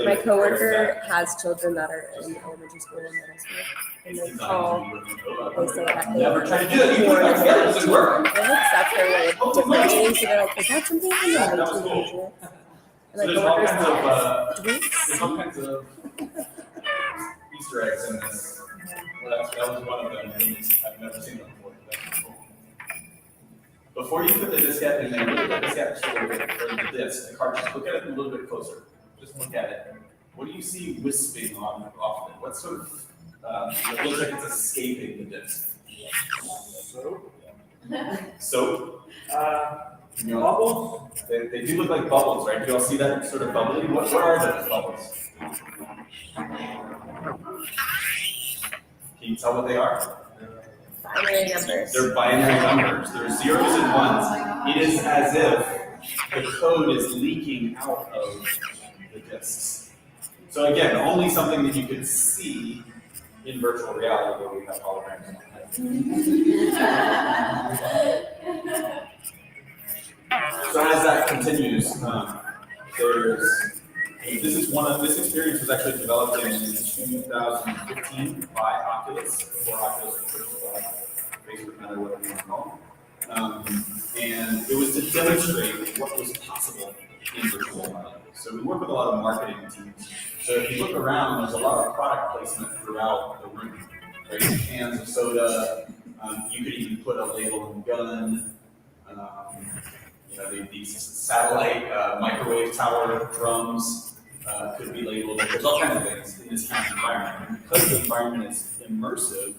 My coworker has children that are in elementary school and middle school, and they say that they Never tried to do that. You put it together, it doesn't work. that's their way of differentiating. So they're like, is that something from the That was cool. 1900s? And So my there's all coworker's kinds of like, there's all kinds of Easter eggs in this. Well, that was one of them. I've never seen them before. That's cool. Before you put the diskette in there, look at the diskette or the disc, the cartridge, look at it a little bit closer. Just look at it. What do you see wisping off of it? What sort of, it looks like it's escaping the disc. Soap? Bubbles? They do look like bubbles, right? Do you all see that sort of bubbly? What are those bubbles? Can you tell what they are? Binary numbers. They're binary numbers. They're zeros and ones. It is as if the code is leaking out of the disks. So again, only something that you could see in virtual reality where we have holograms. So as that continues, this experience was actually developed in 2015 by Oculus, before Oculus was Facebook, Meta, whatever you want to call it. And it was to demonstrate what was possible in virtual reality. So we work with a lot of marketing teams. So if you look around, there's a lot of product placement throughout the room. Right? Cans of soda, you could even put a label on the gun. These satellite microwave tower drums could be labeled. There's all kinds of things in this kind of environment. And because the environment is immersive,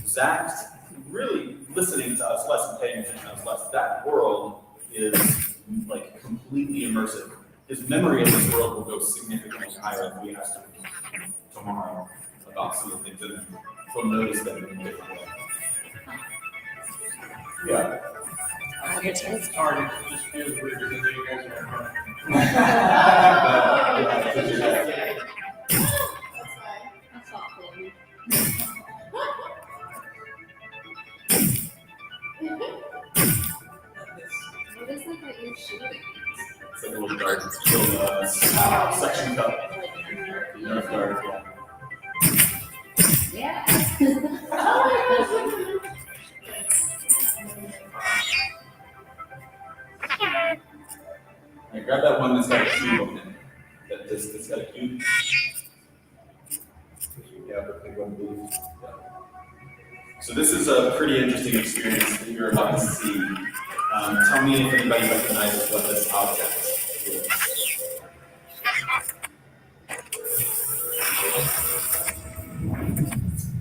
Zach's really listening to us less and paying attention to us less. That world is like completely immersive. His memory of this world will go significantly higher if we ask him tomorrow about some of the things in it. He'll notice them in a different way. Yeah. It's hard, it just feels weird because you guys are That's thoughtful of you. What is it that you're shooting? It's like a little dart, little suction cup. Nerf dart, yeah. Yeah. Right, grab that one that's got a cube on it. That's got a cube. Yeah, the big one, blue. Yeah. So this is a pretty interesting experience that you're about to see. Tell me if anybody recognizes what this object is.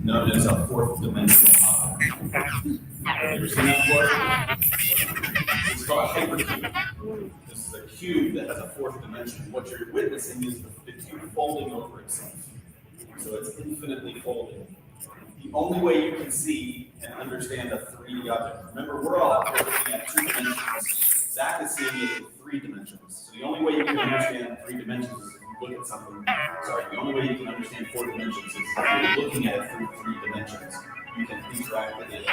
Known as a fourth dimensional object. Have you ever seen that before? It's called a hypercube. This is a cube that has a fourth dimension. What you're witnessing is the cube folding over itself. So it's infinitely folding. The only way you can see and understand a 3D object, remember we're all out there looking at 2 dimensions. Zach is seeing it in 3 dimensions. So the only way you can understand 3 dimensions is if you look at something, the only way you can understand 4 dimensions is if you're looking at it through 3 dimensions. You can interact with it,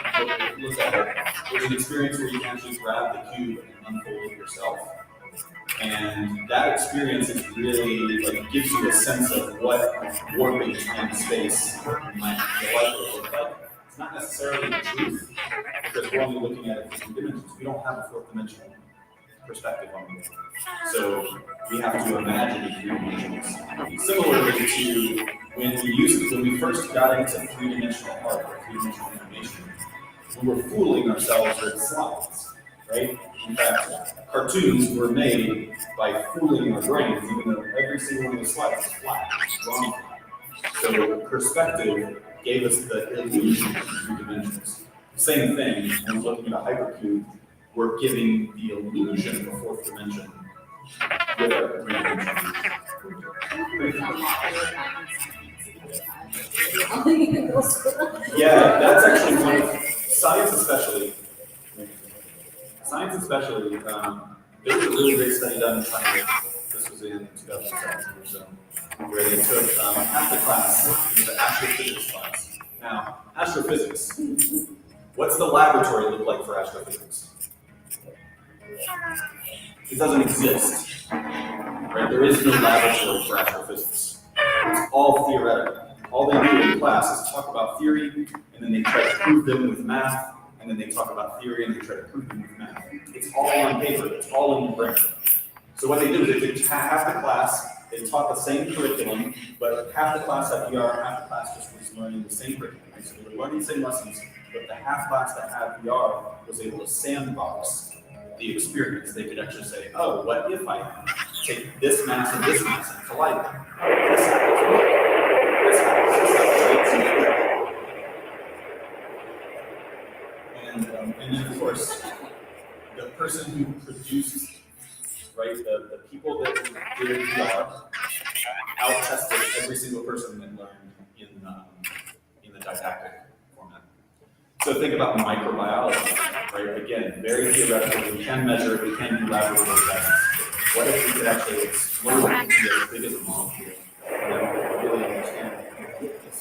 look at it. There's an experience where you can actually grab the cube and unfold it yourself. And that experience is really, gives you a sense of what warping time space might look like. It's not necessarily the truth, because we're only looking at it from 2 dimensions. We don't have a 4th dimensional perspective on it. So we have to imagine in 3 dimensions. Similarly to when we first got into 3-dimensional art or 3-dimensional animation, we were fooling ourselves with slides, right? In fact, cartoons were made by fooling our brains, even though every single one of the slides is flat, drawn flat. So perspective gave us the illusion of 3 dimensions. Same thing, when looking at a hypercube, we're giving the illusion of a 4th dimension with a 3 dimension. Yeah, that's actually one of science especially. There was a really great study done in China. This was in 2017 or so, where they took half the class, it was an astrophysics class. Now, astrophysics, what's the laboratory look like for astrophysics? It doesn't exist, right? There is no laboratory for astrophysics. It's all theoretical. All they do in class is talk about theory, and then they try to prove them with math, and then they talk about theory, and they try to prove them with math. It's all on paper. It's all in your brain. So what they do is they take half the class, They taught the same curriculum, but half the class had VR, half the class just was learning the same curriculum. So they were learning the same lessons, but the half class that had VR was able to sandbox the experience. They could actually say, oh, what if I take this mass and collide them? This happens, this happens, this happens. And then of course, the person who produced, right, the people that did VR out-tested every single person that learned in the didactic format. So think about microbiology, right? Again, very theoretical. We can measure it, we can do laboratory tests. What if we could actually explode it into as big as a molecule and then really understand this?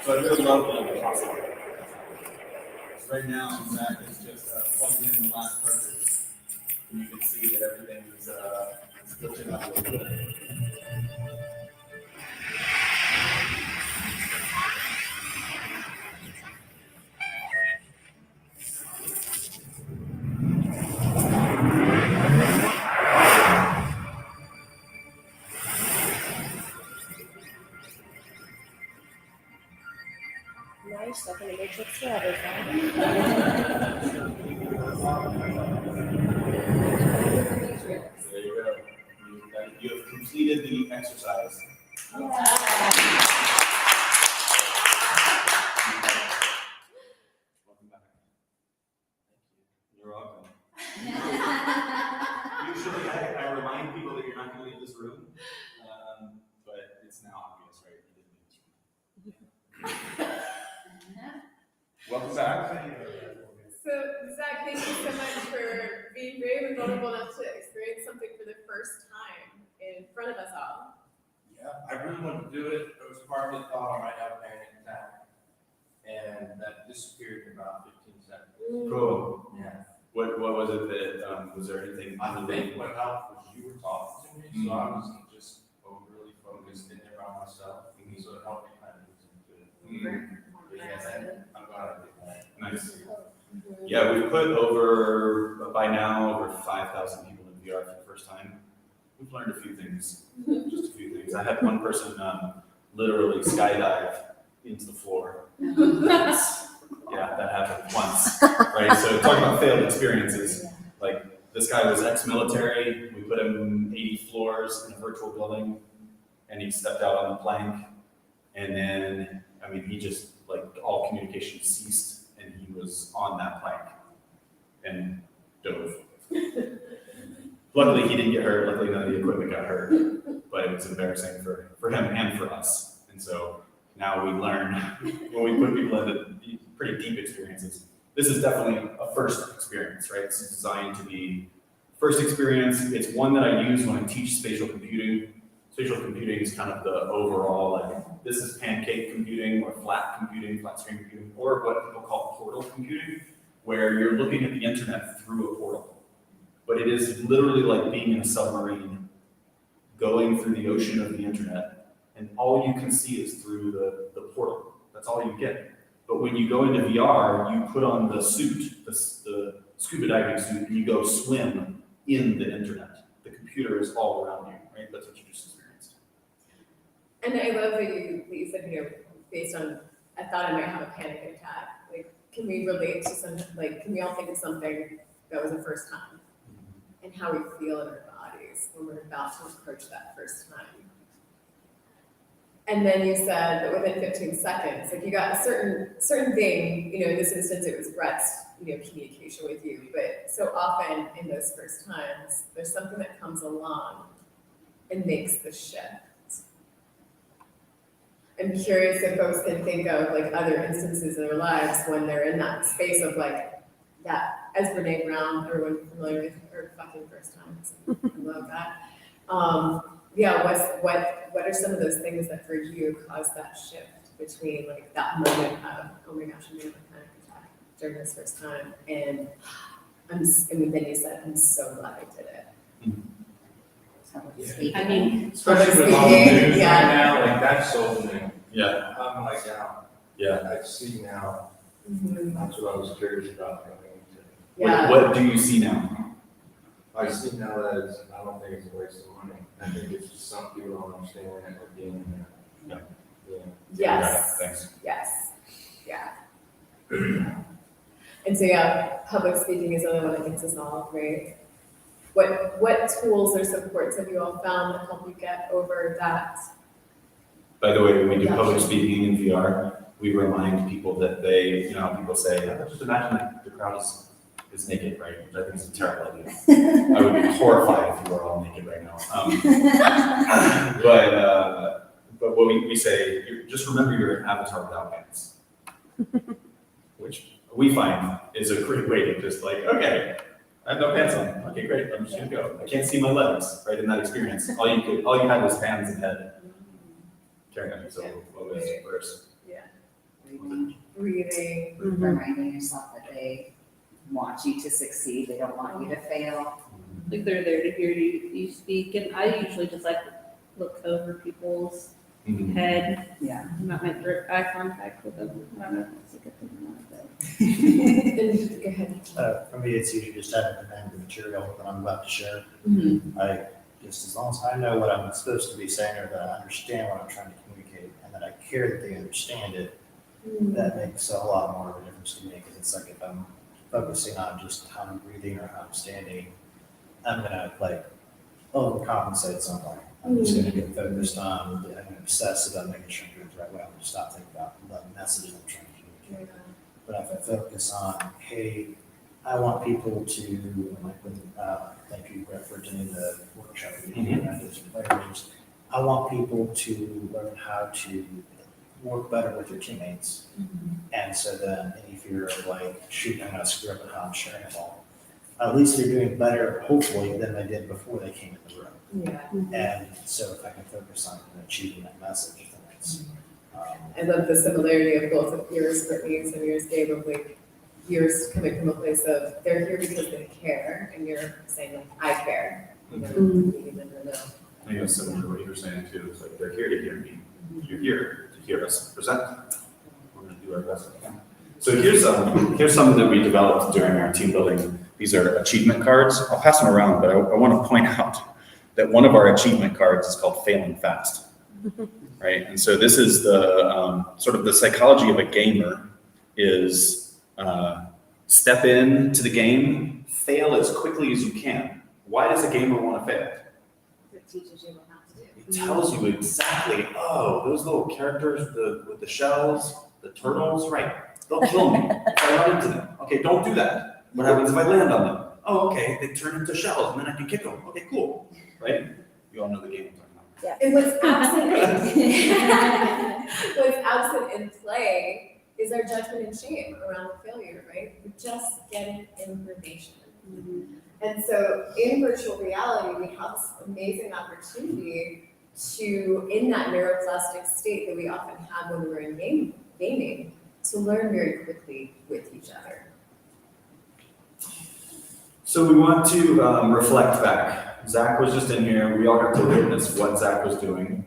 So I really love the possible. Right now, Zach is just plugging in the last cartridge, and you can see that everything is glitching up a little bit. Nice, stuck in the matrix forever, There you go. You have completed the exercise. Welcome back. You're welcome. Usually I remind people that you're not going to leave this room, but it's now obvious, right? You didn't leave this room. Welcome back. So, Zach, thank you so much for being brave and vulnerable enough to experience something for the first time in front of us all. Yeah, I really wanted to do it. It was partly thought I might have a panic attack, and that disappeared in about 15 seconds. Cool. Yeah. What was it that, was there anything? I think what helped was you were talking to me, so I wasn't just overly focused in there by myself, so it helped me kind of listen to it. But yeah, I'm glad I did that. Nice. Yeah, we've put by now, over 5,000 people in VR for the first time. We've learned a few things, just a few things. I had one person literally skydive into the floor. Yeah, that happened once, right? So talking about failed experiences, like this guy was ex-military. We put him 80 floors in a virtual building, and he stepped out on the plank, and then, I mean, he just, like, all communication ceased, and he was on that plank and dove. Luckily, he didn't get hurt. Luckily, none of the equipment got hurt, but it was embarrassing for him and for us. And so now we learn when we put people into pretty deep experiences. This is definitely a first experience, right? It's designed to be first experience. It's one that I use when I teach spatial computing. Spatial computing is kind of the overall, like, this is pancake computing or flat computing, flat screen computing, or what people call portal computing, where you're looking at the internet through a portal. But it is literally like being in a submarine, going through the ocean of the internet, and all you can see is through the portal. That's all you get. But when you go into VR, you put on the suit, the scuba diving suit, and you go swim in the internet. The computer is all around you, right? That's what you just experienced. And I love that you said, based on, I thought I might have a panic attack. Like, can we relate to can we all think of something that was the first time? And how we feel in our bodies when we're about to approach that first time. And then you said that within 15 seconds, like, you got a certain thing, in this instance it was Brett's, communication with you, but so often in those first times, there's something that comes along and makes the shift. I'm curious if folks can think of like other instances in their lives when they're in that space of like that, as Brene Brown, everyone familiar with her fucking first time. I love that. What are some of those things that for you caused that shift between like that moment of, oh my gosh, I'm gonna have a panic attack during this first time, and then you said, I'm so glad I did it. I mean, Especially with all the news Yeah. right now, like that's so new. Yeah. I'm like now. Yeah. I see now. Mm-hmm. That's what I was curious about going into. Yeah. What do you see now? I see now as, I don't think it's a waste of money. I think it's just some people don't understand it or being, Yeah. Yes, Thanks. yes, yeah. And so, yeah, public speaking is another one that gets us all, right? What tools or supports have you all found that help you get over that? By the way, when we do public speaking in VR, we remind people that they, how people say, just imagine that the crowd is naked, right? Which I think is a terrible idea. I would be horrified if you were all naked right now. But what we say, just remember you're an avatar without pants. Which we find is a great way to just okay, I have no pants on. Okay, great, I'm just gonna go. I can't see my legs, right, in that experience. All you had was hands and head. Carrying on yourself, what was first? Yeah. Breathing. Reminding yourself that they want you to succeed, they don't want you to fail. Like they're there to hear you speak, and I usually just look over people's head. Yeah. Not make direct eye contact with them. I don't know if that's a good thing or not, but. Go ahead. For me, it's usually just having to name the material that I'm about to share. Just as long as I know what I'm supposed to be saying or that I understand what I'm trying to communicate and that I care that they understand it, that makes a lot more of a difference to me because it's like if I'm focusing on just how I'm breathing or how I'm standing, I'm gonna overcompensate somewhere. I'm just gonna get focused on, I'm gonna obsess about making sure I'm doing it the right way. I'm gonna stop thinking about the message I'm trying to communicate. But if I focus on, hey, I want people to, thank you, Brett, for attending the workshop we did around those players. I want people to learn how to work better with their teammates. And so then any fear of shoot, I'm gonna screw up and how I'm sharing it all. At least they're doing better, hopefully, than they did before they came in the room. Yeah. And so if I can focus on achieving that message, then it's. I love the similarity of both of yours, Brittany's and yours, Gabe, of yours coming from a place of they're here because they care, and you're saying I care. You know, needing them to know. I think it's similar to what you're saying too. It's they're here to hear me. You're here to hear us present. We're going to do our best we can. So here's something that we developed during our team building. These are achievement cards. I'll pass them around, but I want to point out that one of our achievement cards is called failing fast. Right? And so this is the sort of the psychology of a gamer is step into the game, fail as quickly as you can. Why does a gamer want to fail? It teaches you what not to do. It tells you exactly, those little characters with the shells, the turtles, right? They'll kill me if I run into them. Okay, don't do that. What happens if I land on them? Oh, okay, they turn into shells and then I can kick them. Okay, cool, right? You all know the game I'm talking about. And what's absent in play is our judgment and shame around failure, right? We're just getting information. And so in virtual reality, we have this amazing opportunity to, in that neuroplastic state that we often have when we're in gaming, to learn very quickly with each other. So we want to reflect back. Zach was just in here. We all got to witness what Zach was doing.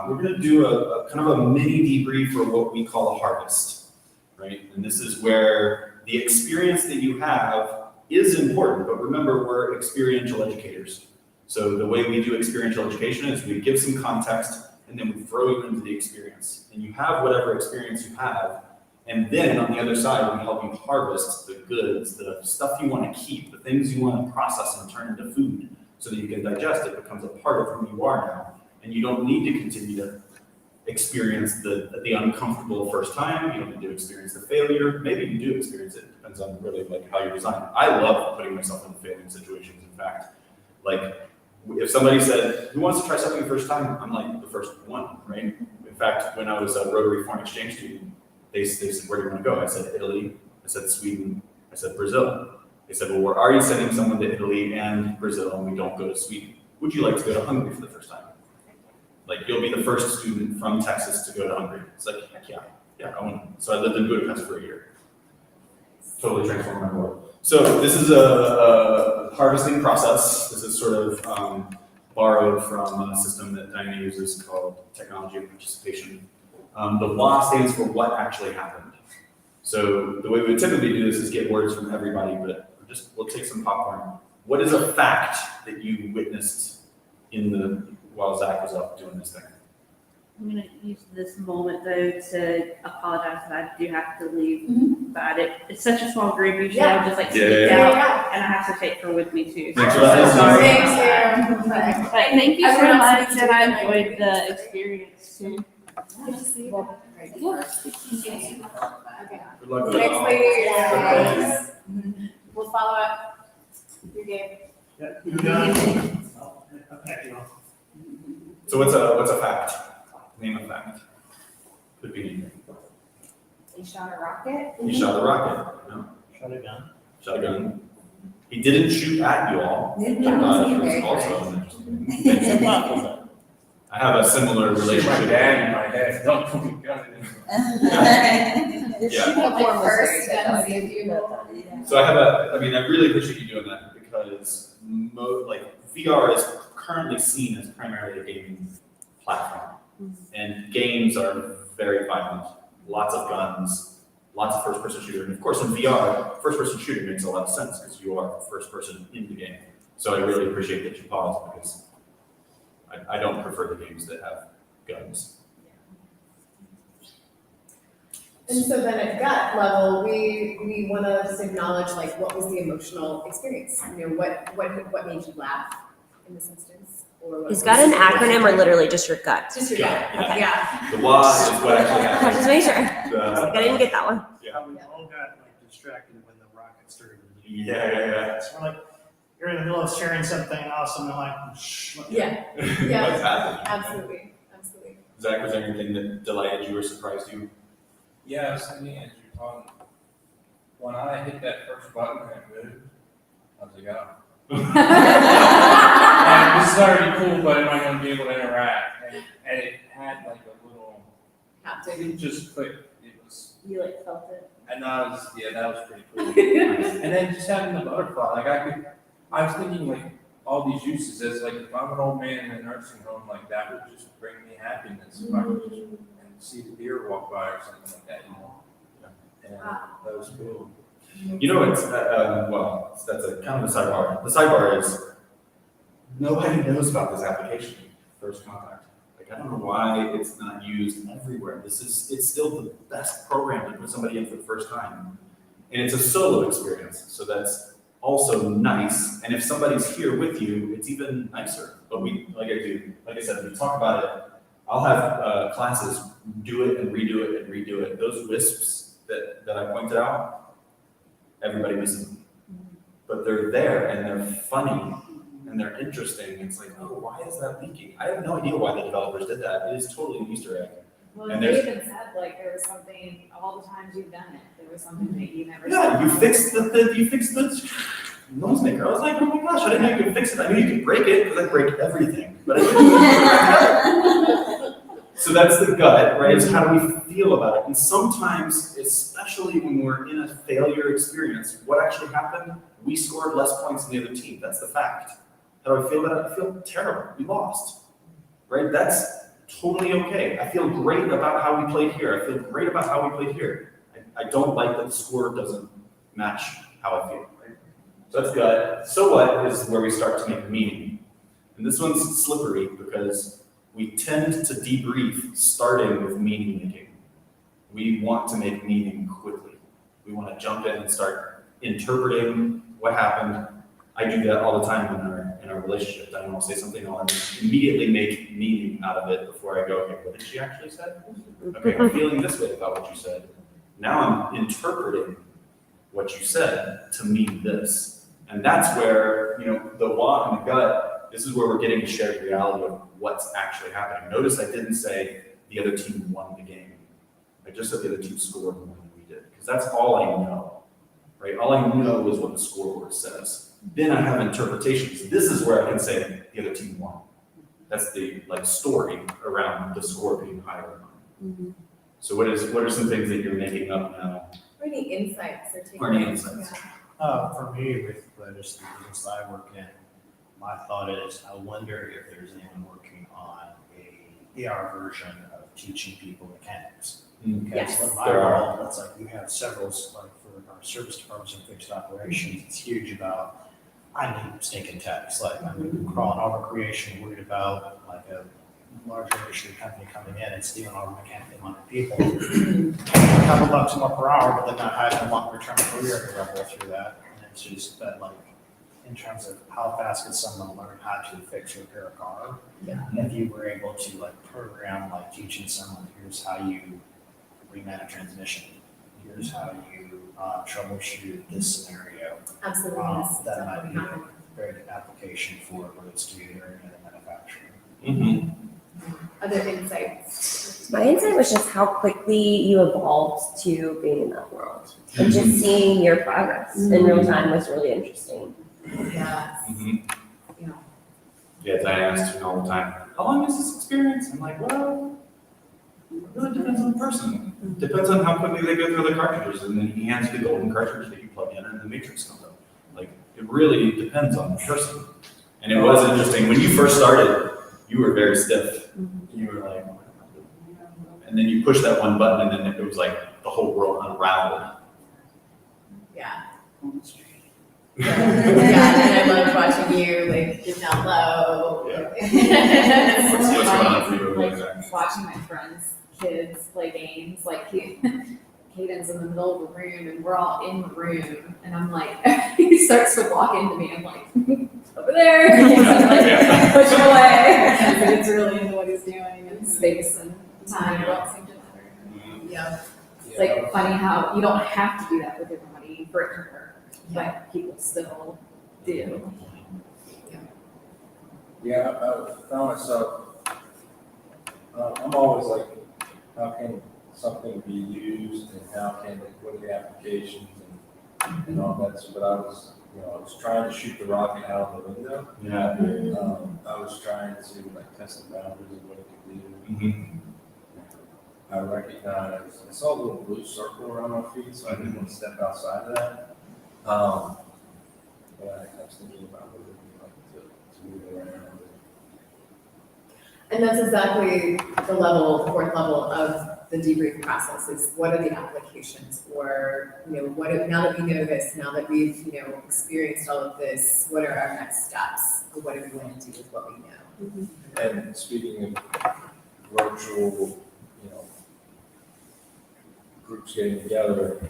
We're going to do a kind of a mini debrief for what we call a harvest, right? And this is where the experience that you have is important, but remember, we're experiential educators. So the way we do experiential education is we give some context and then we throw you into the experience. And you have whatever experience you have, and then on the other side, we help you harvest the goods, the stuff you want to keep, the things you want to process and turn into food so that you can digest it. It becomes a part of who you are now. And you don't need to continue to experience the uncomfortable first time. You don't need to experience the failure. Maybe you do experience it. It depends on really how you're designed. I love putting myself in failing situations. In fact, if somebody said, who wants to try something the first time? I'm like the first one, right? In fact, when I was a Rotary Foreign Exchange student, they said, where do you want to go? I said, Italy. I said, Sweden. I said, Brazil. They said, well, we're already sending someone to Italy and Brazil, and we don't go to Sweden. Would you like to go to Hungary for the first time? You'll be the first student from Texas to go to Hungary. It's heck yeah, I want to. So I lived in Budapest for a year. Totally transformed my world. So this is a harvesting process. This is sort of borrowed from a system that Diana uses called technology of participation. The WA stands for what actually happened. So the way we would typically do this is get words from everybody, but we'll take some popcorn. what is a fact that you witnessed while Zach was up doing this thing? I'm gonna use this moment though to apologize that I do have to leave. But it's such a small group. Usually I'll just like speak out, and I have to take her with me too. Thanks for So letting us know. sorry. Thank you. But thank you so Everyone else much, needs and to I be good. enjoyed the experience too. Good luck with Thanks, all. ladies. We'll follow up. You're game. So what's a fact? Name a fact. Could be anything. You shot a rocket? He shot a rocket. No? Shot a gun. Shot a gun. He didn't shoot at you all. Didn't Which was he? also an interesting thing. I have a similar My relationship. dad and my dad don't put a gun in it. Yeah. Like first gun safety. So I really appreciate you doing that because VR is currently seen as primarily a gaming platform. And games are very violent, lots of guns, lots of first-person shooter. And of course, in VR, first-person shooter makes a lot of sense because you are the first person in the game. So I really appreciate that you paused because I don't prefer the games that have guns. And so then at gut level, we want to just acknowledge like what was the emotional experience? You know, what made you laugh in this instance? Or what Is gut an acronym or literally just your gut? Just your gut. Yeah. Yeah. The why is what actually happened. Just make sure. I didn't get that one. We all got like distracted when the rocket started. Yeah. So we're like, you're in the middle of sharing something awesome and like, shh. Yeah. What's Yeah. happening? Absolutely. Absolutely. Zach, was there anything that delighted you or surprised you? Yeah, I was thinking as you're talking, when I hit that first button and it moved, I was like, oh. Like, this is already cool, but am I going to be able to interact? And it had like a little, it just clicked. It was, You like felt it. and that was pretty cool. And then just having the butterfly, like I was thinking like all these uses as like if I'm an old man in a nursing home, like that would just bring me happiness if I could just see the deer walk by or something like that, you know. And that was cool. You know, it's that's a kind of a sidebar. The sidebar is nobody knows about this application, First Contact. Like, I don't know why it's not used everywhere. It's still the best program to put somebody in for the first time. And it's a solo experience, so that's also nice. And if somebody's here with you, it's even nicer. But like I said, we talk about it. I'll have classes do it and redo it and redo it. Those wisps that I pointed out, everybody misses them. But they're there and they're funny and they're interesting. It's like, oh, why is that leaking? I have no idea why the developers did that. It is totally an Easter egg. Well, And they there's- even said like there was something, all the times you've done it, there was something that you never Yeah, saw. you fixed the noisemaker. I was like, oh my gosh, I didn't know you could fix it. I knew you could break it because I break everything. But I didn't. So that's the gut, right? Is how do we feel about it? And sometimes, especially when we're in a failure experience, what actually happened? We scored less points than the other team. That's the fact. How do I feel about it? I feel terrible. We lost, right? That's totally okay. I feel great about how we played here. I feel great about how we played here. I don't like that the score doesn't match how I feel, right? So that's gut. So what is where we start to make meaning. And this one's slippery because we tend to debrief starting with meaning making. We want to make meaning quickly. We want to jump in and start interpreting what happened. I do that all the time in our relationship. I will say something, I'll immediately make meaning out of it before I go, okay, what did she actually say? Okay, I'm feeling this way about what you said. Now I'm interpreting what you said to mean this. And that's where, the what and the gut, this is where we're getting a shared reality of what's actually happening. Notice I didn't say the other team won the game. I just said the other team scored more than we did, because that's all I know, right? All I know is what the scoreboard says. Then I have interpretations. This is where I can say the other team won. That's the story around the score being higher than mine. Mm-hmm. So what are some things that you're making up now? Or any insights or takeaways? Or any insights? For me, with just the business that I work in, my thought is, I wonder if there's anyone working on a AR version of teaching people mechanics. Because Yes. in my There are. world, that's like, we have several, like for our service departments and fixed operations, it's huge about, I need stinking text, like I'm crawling over creation, worried about like a large industry company coming in and stealing all my campaign money people. A couple bucks more per hour, but then not having a longer term career to level through that. And it's just that like, in terms of how fast could someone learn how to fix or repair a car? Yeah. If you were able to like program, like teaching someone, here's how you reman a transmission, here's how you troubleshoot this scenario. Absolutely, yes. That might Definitely be a happen. very good application for whether it's to either in manufacturing. Mm-hmm. Other insights? My insight was just how quickly you evolved to being in that world. And just seeing your progress in real time was really interesting. Yes. Mm-hmm. Yeah, Diane asks me all the time, how long is this experience? I'm like, well, it really depends on the person. Depends on how quickly they go through the cartridges, and then he hands you the golden cartridge that you plug in and the matrix comes up. Like, it really depends on the person. And it was interesting, when you first started, you were very stiff. You were like, and then you push that one button and then it was like the whole world unraveled. Yeah. Yeah, and I loved watching you like get down low. What's going on for you over there? Like watching my friends' kids play games, like Caden's in the middle of the room and we're all in the room and I'm like, he starts to walk into me, I'm like, over there, like, push him away. He gets really into what he's doing and space and time don't seem to matter. Yeah. It's like funny how you don't have to do that with everybody for it to work, but people still do. Yeah, I found myself, I'm always like, how can something be used and how can it, what are the applications and all that. So, but I was trying to shoot the rocket out of the window. Yeah. I was trying to like test the boundaries of what it could do. Mm-hmm. I recognized, I saw a little blue circle around my feet, so I didn't want to step outside of that. But I was thinking about what it would be like to move around. And that's exactly the fourth level of the debrief process is what are the applications or, now that we know this, now that we've, experienced all of this, what are our next steps? Or what are we going to do with what we know? And speaking of virtual, groups getting together,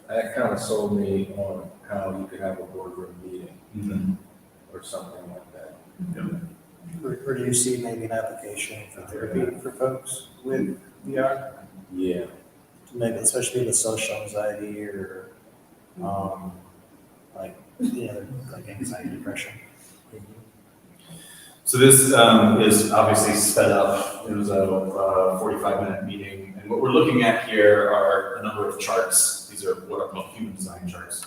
that kind of sold me on how you could have a boardroom meeting or something like that. Or do you see maybe an application for therapy for folks with VR? Yeah. Maybe especially with social anxiety or like anxiety, depression. So this is obviously sped up. It was a 45-minute meeting. And what we're looking at here are a number of charts. These are what are called human design charts.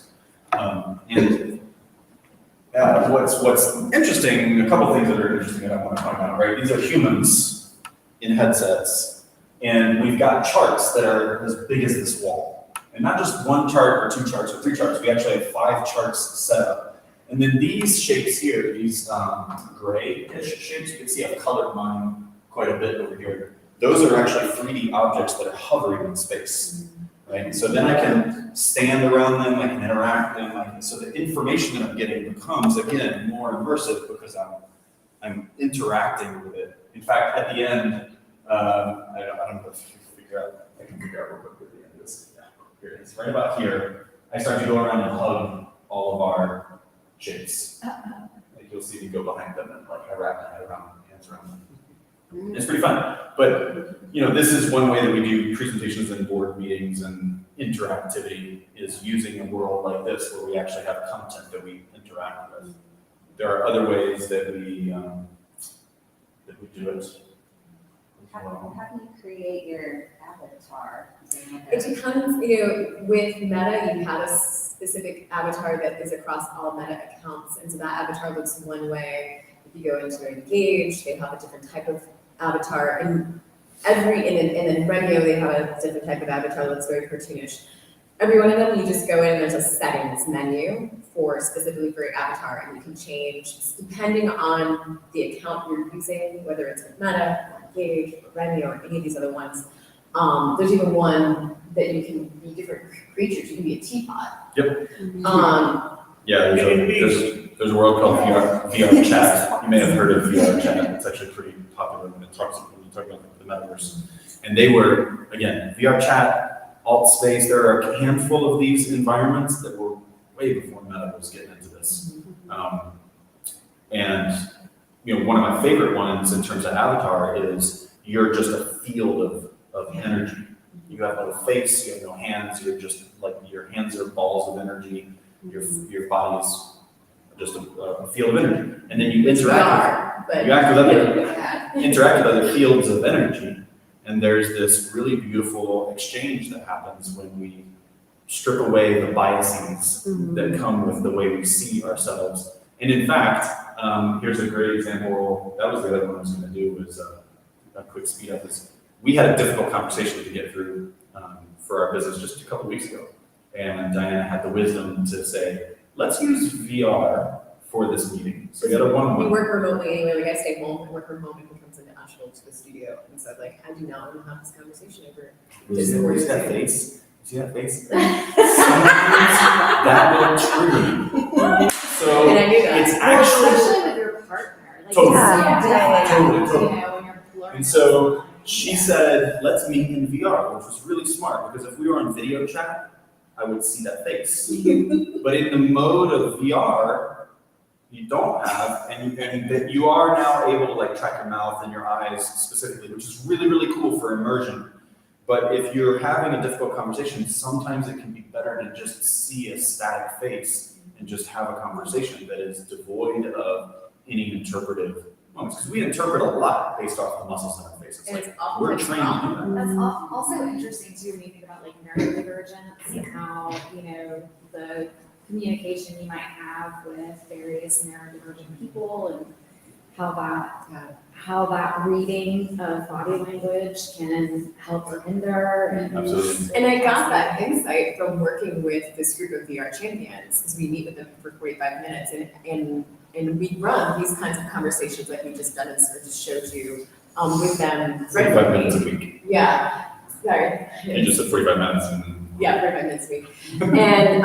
What's interesting, a couple things that are interesting that I want to point out, right? These are humans in headsets, and we've got charts that are as big as this wall. And not just one chart or two charts or three charts, we actually have 5 charts set up. And then these shapes here, these grayish shapes, you can see I've colored mine quite a bit over here. Those are actually 3D objects that are hovering in space, right? So then I can stand around them, I can interact with them, so the information that I'm getting becomes, again, more immersive because I'm interacting with it. In fact, at the end, I don't know if you can figure out, I can figure out real quick what the end is. Yeah, here it is, right about here. I start to go around and hug all of our shapes. Like you'll see me go behind them and like I wrap my head around, hands around them. It's pretty fun. But this is one way that we do presentations and board meetings and interactivity is using a world like this where we actually have content that we interact with. There are other ways that we do it. How do you create your avatar? It becomes, with Meta, you have a specific avatar that is across all Meta accounts. And so that avatar looks one way. If you go into Engage, they have a different type of avatar. And then Remio, they have a different type of avatar that looks very cartoonish. Every one of them, you just go in and there's a settings menu specifically for your avatar. And you can change, depending on the account you're using, whether it's with Meta, Engage, or Remio, or any of these other ones. There's even one that you can be different creatures. You can be a teapot. Yep. Maybe There's a world called VR chat. You may have heard of VR chat. It's actually pretty popular when you talk about the metaverse. And they were, again, VR chat, alt space. There are a handful of these environments that were way before Meta was getting into this. And one of my favorite ones in terms of avatar is you're just a field of energy. You have no face, you have no hands. You're just like your hands are balls of energy. Your body's just a field of energy, and then you interact with other fields of energy, and there's this really beautiful exchange that happens when we strip away the biases that come with the way we see ourselves. And in fact, here's a great example. That was the other one I was going to do was a quick speed up. Is we had a difficult conversation to get through for our business just a couple weeks ago, and Diana had the wisdom to say, let's use VR for this meeting. So we had a one-on-one. We work remotely anyway. Like I stay home and work remote, and he comes into Asheville to the studio and said, like, I do not want to have this conversation over. You see that face? You see that face? That will trigger you. So And I knew that. it's actually Especially with your partner. Like, Totally. it's so different, Totally. you know, when you're blurring. And so she said, let's meet in VR, which was really smart because if we were on video chat, I would see that face. But in the mode of VR, you don't have, and that you are now able to like track your mouth and your eyes specifically, which is really, really cool for immersion. But if you're having a difficult conversation, sometimes it can be better to just see a static face and just have a conversation that is devoid of any interpretive moments. Because we interpret a lot based off the muscles in our faces. And Like, it's often we're like trained to do that. That's also interesting too when you think about like neurodivergence and how, the communication you might have with various neurodivergent people and how that reading of body language can help or hinder. And Absolutely. And I got that insight from working with this group of VR champions, because we meet with them for 45 minutes and we run these kinds of conversations like we just done and sort of just showed you with them 45 minutes a week. Yeah, sorry. You just said 45 minutes. And Yeah, 45 minutes a week. And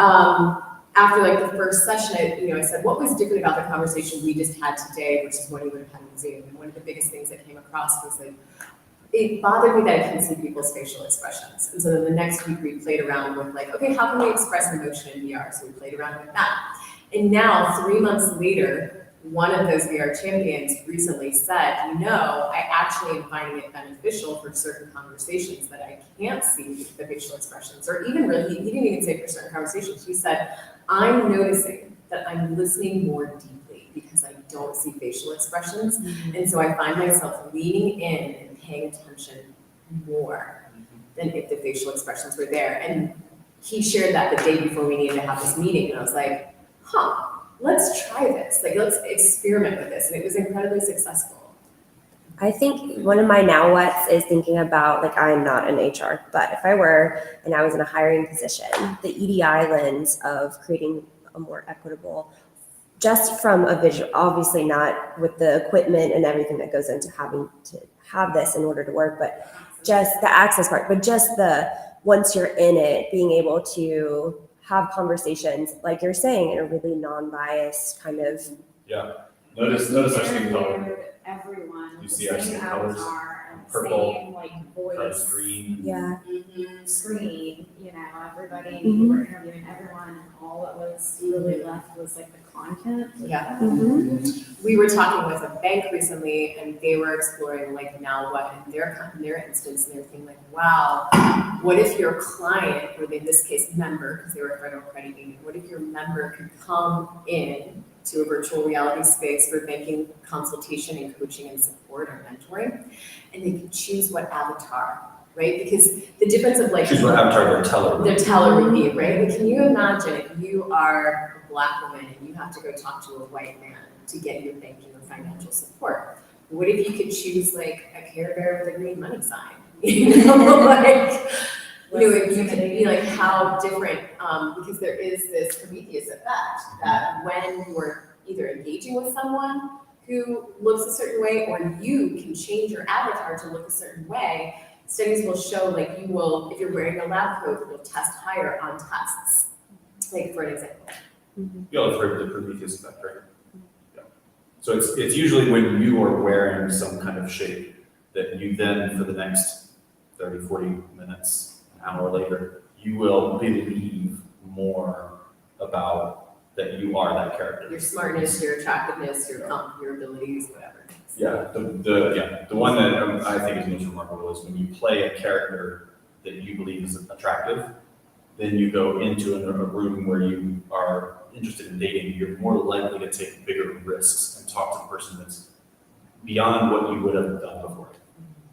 after like the first session, I said, what was different about the conversation we just had today versus what you would have had in Zoom? And one of the biggest things that came across was like, it bothered me that I couldn't see people's facial expressions. And so then the next week we played around with like, okay, how can we express emotion in VR? So we played around with that. And now 3 months later, one of those VR champions recently said, I actually am finding it beneficial for certain conversations that I can't see the facial expressions, or even really, he didn't even say for certain conversations. He said, I'm noticing that I'm listening more deeply because I don't see facial expressions. And so I find myself leaning in and paying attention more than if the facial expressions were there. And he shared that the day before we needed to have this meeting. And I was like, let's try this. Like, let's experiment with this. And it was incredibly successful. I think one of my now what's is thinking about, like, I'm not in HR, but if I were and I was in a hiring position, the EDI lens of creating a more equitable, just from a visual, obviously not with the equipment and everything that goes into having to have this in order to work, but just the access part, but just once you're in it, being able to have conversations, like you're saying, in a really non-biased kind of. Yeah. Notice our skin color. Everyone. You with see the our same skin colors? avatar and the Purple, same like voice. Green. Yeah. Screen, everybody, Mhm. you were interviewing everyone, and all that was really left was like the content. Yeah. Mm-hmm. We were talking with a bank recently, and they were exploring like now what in their instance, and they were thinking like, wow, what if your client, or in this case member, because they were a federal credit union, what if your member could come in to a virtual reality space for banking consultation and coaching and support or mentoring, and they could choose what avatar, right? Because the difference of like Choose what avatar their teller would be. their teller would be, right? But can you imagine if you are a Black woman and you have to go talk to a white man to get your banking or financial support? What if you could choose like a Care Bear with a green money sign? It could be like how different, because there is this Prometheus effect that when you are either engaging with someone who looks a certain way, or you can change your avatar to look a certain way, studies will show like you will, if you're wearing a lab coat, you'll test higher on tests. Like for an example, You all have heard of the Prometheus effect, right? Yeah. So it's usually when you are wearing some kind of shape that you then, for the next 30, 40 minutes, an hour later, you will believe more about that you are that character. Your smartness, your attractiveness, your abilities, whatever. Yeah, the one that I think is most remarkable is when you play a character that you believe is attractive, then you go into a room where you are interested in dating, you're more likely to take bigger risks and talk to a person that's beyond what you would have done before.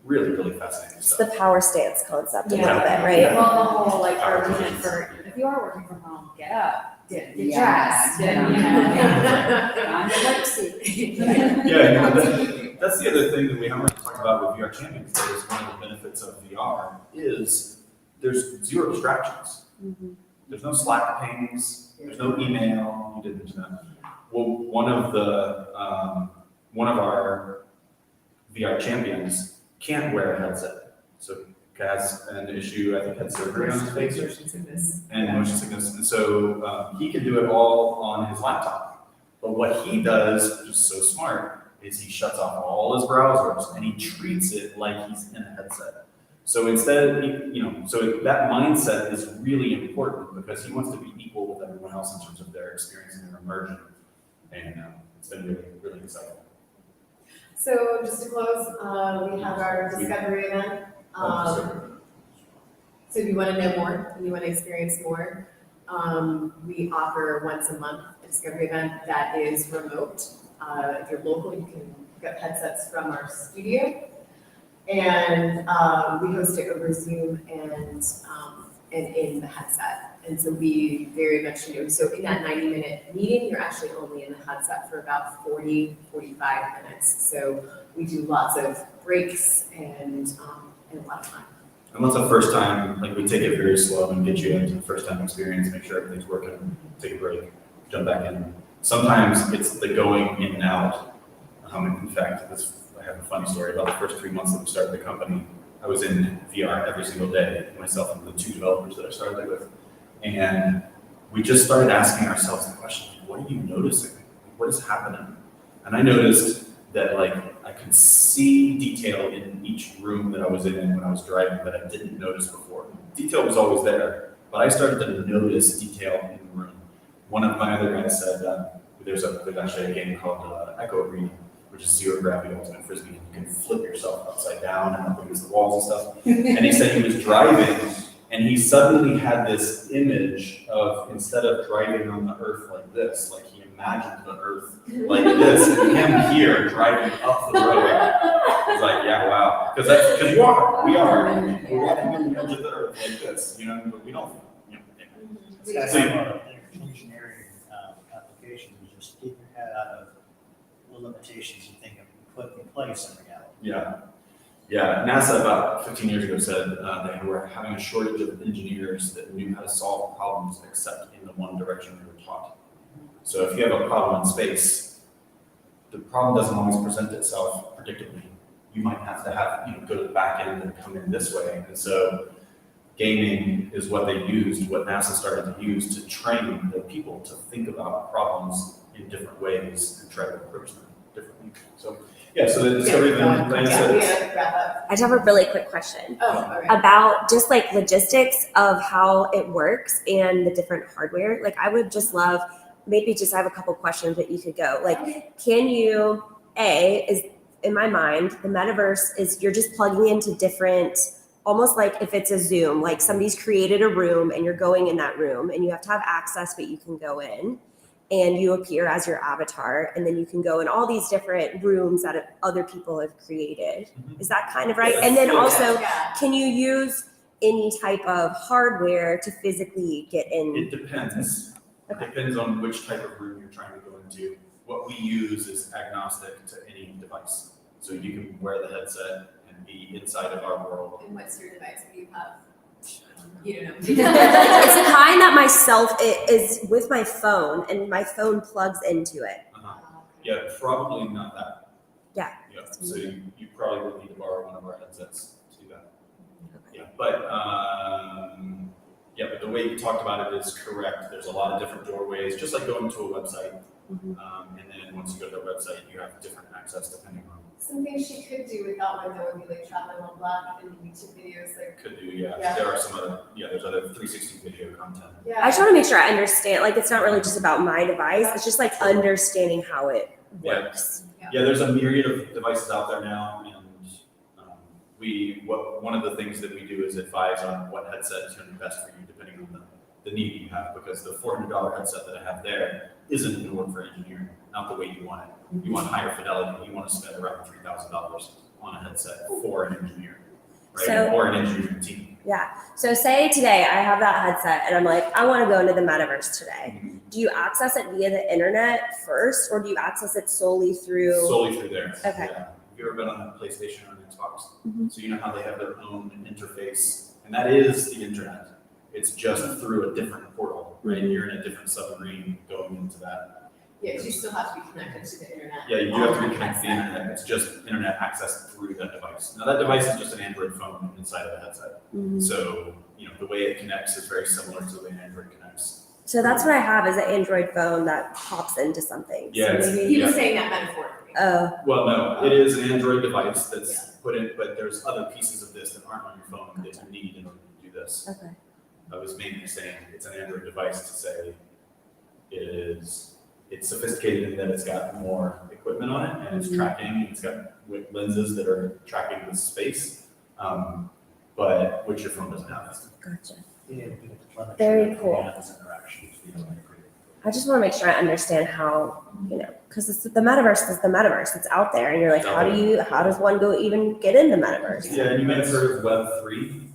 Really, really fascinating It's stuff. the power stance concept a Yeah. little bit, right? Yeah. Well, the whole like Power argument dynamics. for, if you are working from home, get up, get Yeah. dressed, get, you know. On your work suit. That's the other thing that we haven't talked about with VR Champions, that is one of the benefits of VR, is there's zero distractions. There's no Slack pings, there's no email, you didn't mention that. Well, one of our VR champions can't wear a headset. So has an issue, I think had surgery on his face and motion sickness. And so he can do it all on his laptop. But what he does, which is so smart, is he shuts off all his browsers and he treats it like he's in a headset. So instead, so that mindset is really important because he wants to be equal with everyone else in terms of their experience and their immersion. And it's been really, really exciting. So just to close, we have our discovery event. So if you want to know more, and you want to experience more, we offer once a month a discovery event that is remote. If you're local, you can pick up headsets from our studio. And we host it over Zoom and in the headset. And so we very much, so in that 90-minute meeting, you're actually only in the headset for about 40, 45 minutes. So we do lots of breaks and a lot of fun. And once the first time, like we take it very slow and get you into the first time experience, make sure everything's working, take a break, jump back in. Sometimes it's the going in and out. In fact, I have a funny story about the first 3 months that we started the company. I was in VR every single day, myself and the 2 developers that I started it with. And we just started asking ourselves the question, what are you noticing? What is happening? And I noticed that I could see detail in each room that I was in when I was driving that I didn't notice before. Detail was always there, but I started to notice detail in the room. One of my other guys said, there's actually a game called Echo Arena, which is zero gravity ultimate frisbee, and you can flip yourself upside down and up against the walls and stuff. And he said he was driving, and he suddenly had this image of, instead of driving on the earth like this, like he imagined the earth like this, and him here driving up the road. I was like, yeah, wow. Because we are walking on the edge of the earth like this, but we don't. That's kind of an engineering application, is just keep your head out of the limitations you think of put in place in reality. Yeah, NASA about 15 years ago said they were having a shortage of engineers that knew how to solve problems except in the one direction they were taught. So if you have a problem in space, the problem doesn't always present itself predictably. You might have to go to the back end and come in this way. And so gaming is what they used, what NASA started to use to train the people to think about problems in different ways and try to approach them differently. So the discovery event, like I said, wrap up. I just have a really quick question Oh, all right. about just logistics of how it works and the different hardware. I would just love, maybe just I have a couple questions that you could go. Can you, is in my mind, the metaverse is you're just plugging into different, almost like if it's a Zoom, like somebody's created a room and you're going in that room and you have to have access, but you can go in. And you appear as your avatar, and then you can go in all these different rooms that other people have created. Is that kind of right? And then also, can you use any type of hardware to physically get in? It depends. It depends on which type of room you're trying to go into. What we use is agnostic to any device. So you can wear the headset and be inside of our world. And what's your device? What do you have? You don't know. It's the kind that myself is with my phone, and my phone plugs into it. Yeah, probably not that. Yeah. So you probably would need to borrow one of our headsets to do that. Yeah, but Yeah, but the way you talked about it is correct. There's a lot of different doorways, just like going to a website. Mhm. And then once you go to the website, you have different access depending on, Something she could do with that window would be like traveling on black and YouTube videos, like, could do, yeah. Yeah. There are some other, there's other 360 video content. yeah. I just want to make sure I understand. Like, it's not really just about my device. It's just like understanding how it Yeah. works. Yeah, there's a myriad of devices out there now, and one of the things that we do is advise on what headset is going to be best for you depending on the need you have, because the $400 headset that I have there isn't going to work for engineering, not the way you want it. You want higher fidelity, you want to spend around $3,000 on a headset for an engineer, right? So- Or an engineering team. Yeah. So say today I have that headset and I'm like, I want to go into the metaverse today. Mm-hmm. Do you access it via the internet first, or do you access it solely through? Solely through there. Okay. Yeah. Have you ever been on a PlayStation or an Xbox? Mhm. So you know how they have their own interface, and that is the internet. It's just through a different portal, right? Mhm. You're in a different submarine going into that. Yeah, 'cause you still have to be connected to the internet. Yeah, you do have to reconnect to the internet. It's just internet access through that device. Now that device is just an Android phone inside of a headset. Mhm. So, the way it connects is very similar to the way Android connects. So that's what I have is an Android phone that pops into something. Yeah, So it's- maybe. He was saying that metaphorically. Oh, Well, no, it is an Android device that's put in, but there's other pieces of this that aren't on your phone that you need in order to do this. okay. I was mainly saying it's an Android device to say it's sophisticated in that it's got more equipment on it and it's tracking, it's got lenses that are tracking the space, but which your phone doesn't have. Gotcha. Yeah, Very cool. Interactions, I just want to make sure I understand how, because the metaverse is the metaverse. It's out there, and you're like, It's out how does one go even get in the metaverse? Yeah, and you may have heard of Web3.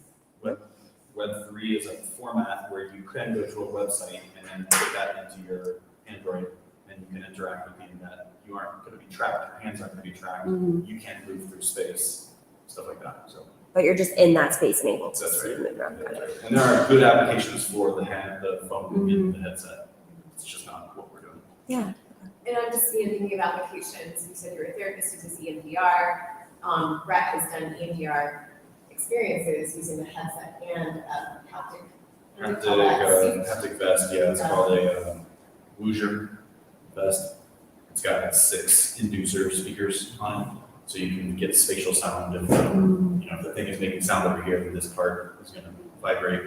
Web3 is a format where you can go to a website and then put that into your Android and you can interact with the internet. You aren't going to be tracked, your hands aren't going to be tracked. Mhm. You can't move through space, stuff like that. So But you're just in that space and able to That's see right. move around. Got it. And there are good applications for the phone and the headset. It's just not what we're doing. Yeah. And I'm just thinking of applications, you said you're a therapist who does EMDR. Brett has done EMDR experiences using the headset and haptic. what do you call that? Haptic vest, yeah, it's called a Woozer vest. It's got 6 inducer speakers on it, so you can get spatial sound. If if the thing is making sound over here, then this part is going to vibrate.